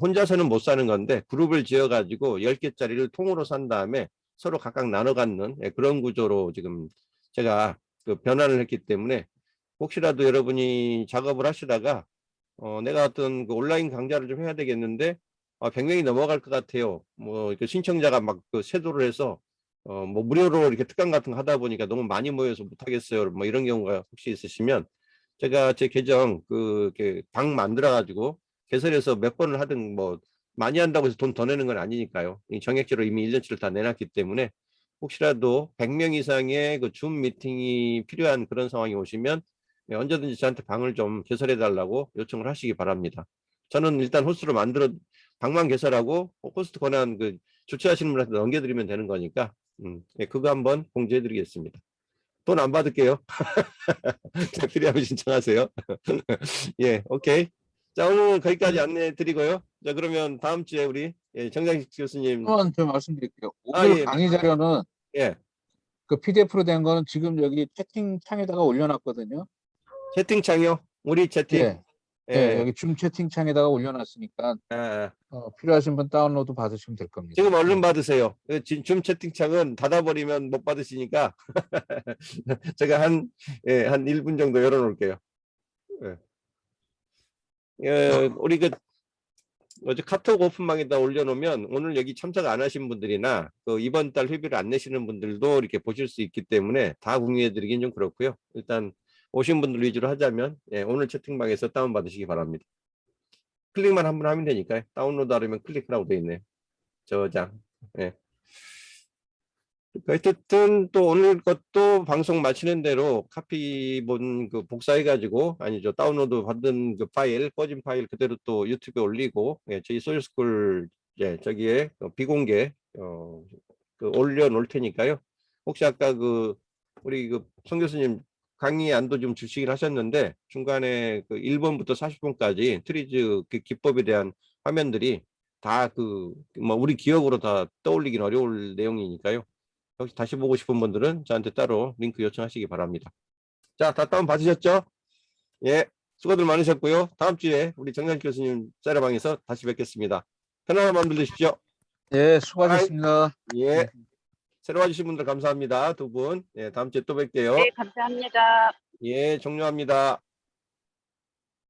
혼자서는 못 사는 건데 그룹을 지어가지고 10개짜리를 통으로 산 다음에 서로 각각 나눠 갖는 그런 구조로 지금 제가 그 변환을 했기 때문에 혹시라도 여러분이 작업을 하시다가 내가 어떤 그 온라인 강좌를 좀 해야 되겠는데 100명이 넘어갈 것 같아요. 뭐 그 신청자가 막 그 세도를 해서 뭐 무료로 이렇게 특강 같은 거 하다 보니까 너무 많이 모여서 못 하겠어요. 뭐 이런 경우가 혹시 있으시면 제가 제 계정 이렇게 방 만들어 가지고 개설해서 몇 번을 하든 뭐 많이 한다고 해서 돈 더 내는 건 아니니까요. 이 정액제로 이미 1년치를 다 내놨기 때문에 혹시라도 100명 이상의 그 줌 미팅이 필요한 그런 상황이 오시면 언제든지 저한테 방을 좀 개설해 달라고 요청을 하시기 바랍니다. 저는 일단 호스트로 방만 개설하고 호스트 권한 그 주최하시는 분한테 넘겨드리면 되는 거니까 그거 한번 공지해 드리겠습니다. 돈 안 받을게요. 필요하면 신청하세요. 예, 오케이. 자, 오늘 거기까지 안내해 드리고요. 자, 그러면 다음 주에 우리 정장식 교수님. 한번 좀 말씀드릴게요. 오늘 예. 강의 자료는 예, 그 PDF로 된 거는 지금 여기 채팅창에다가 올려놨거든요. 채팅창이요. 우리 채팅. 예, 예, 여기 줌 채팅창에다가 올려놨으니까 아, 필요하신 분 다운로드 받으시면 될 겁니다. 지금 얼른 예. 받으세요. 줌 채팅창은 닫아버리면 못 받으시니까 제가 한 1분 정도 열어놓을게요. 우리 그 어제 카톡 오픈방에다 올려놓으면 오늘 여기 참석 안 하신 분들이나 그 이번 달 회비를 안 내시는 분들도 이렇게 보실 수 있기 때문에 다 공유해드리긴 좀 그렇고요. 일단 오신 분들 위주로 하자면 오늘 채팅방에서 다운받으시기 바랍니다. 클릭만 한번 하면 되니까요. 다운로드 하려면 클릭하라고 되어 있네요. 저장. 예. 어쨌든 또 오늘 것도 방송 마치는 대로 카피본 그 복사해가지고 아니죠 다운로드 받은 그 파일 꺼진 파일 그대로 또 유튜브에 올리고 저희 소유스쿨 저기에 비공개 그 올려놓을 테니까요. 혹시 아까 그 우리 그 송 교수님 강의 안도 좀 주시긴 하셨는데 중간에 그 1번부터 40번까지 트리즈 그 기법에 대한 화면들이 다 그 뭐 우리 기억으로 다 떠올리긴 어려울 내용이니까요. 혹시 다시 보고 싶은 분들은 저한테 따로 링크 요청하시기 바랍니다. 자, 다 다운 받으셨죠? 예, 수고들 많으셨고요. 다음 주에 우리 정장 교수님 짤방에서 다시 뵙겠습니다. 편안한 밤 되십시오. 예, 수고하셨습니다. 예, 새로 와주신 분들 감사합니다. 두 분. 예, 다음 주에 또 뵐게요. 네, 감사합니다. 예, 종료합니다.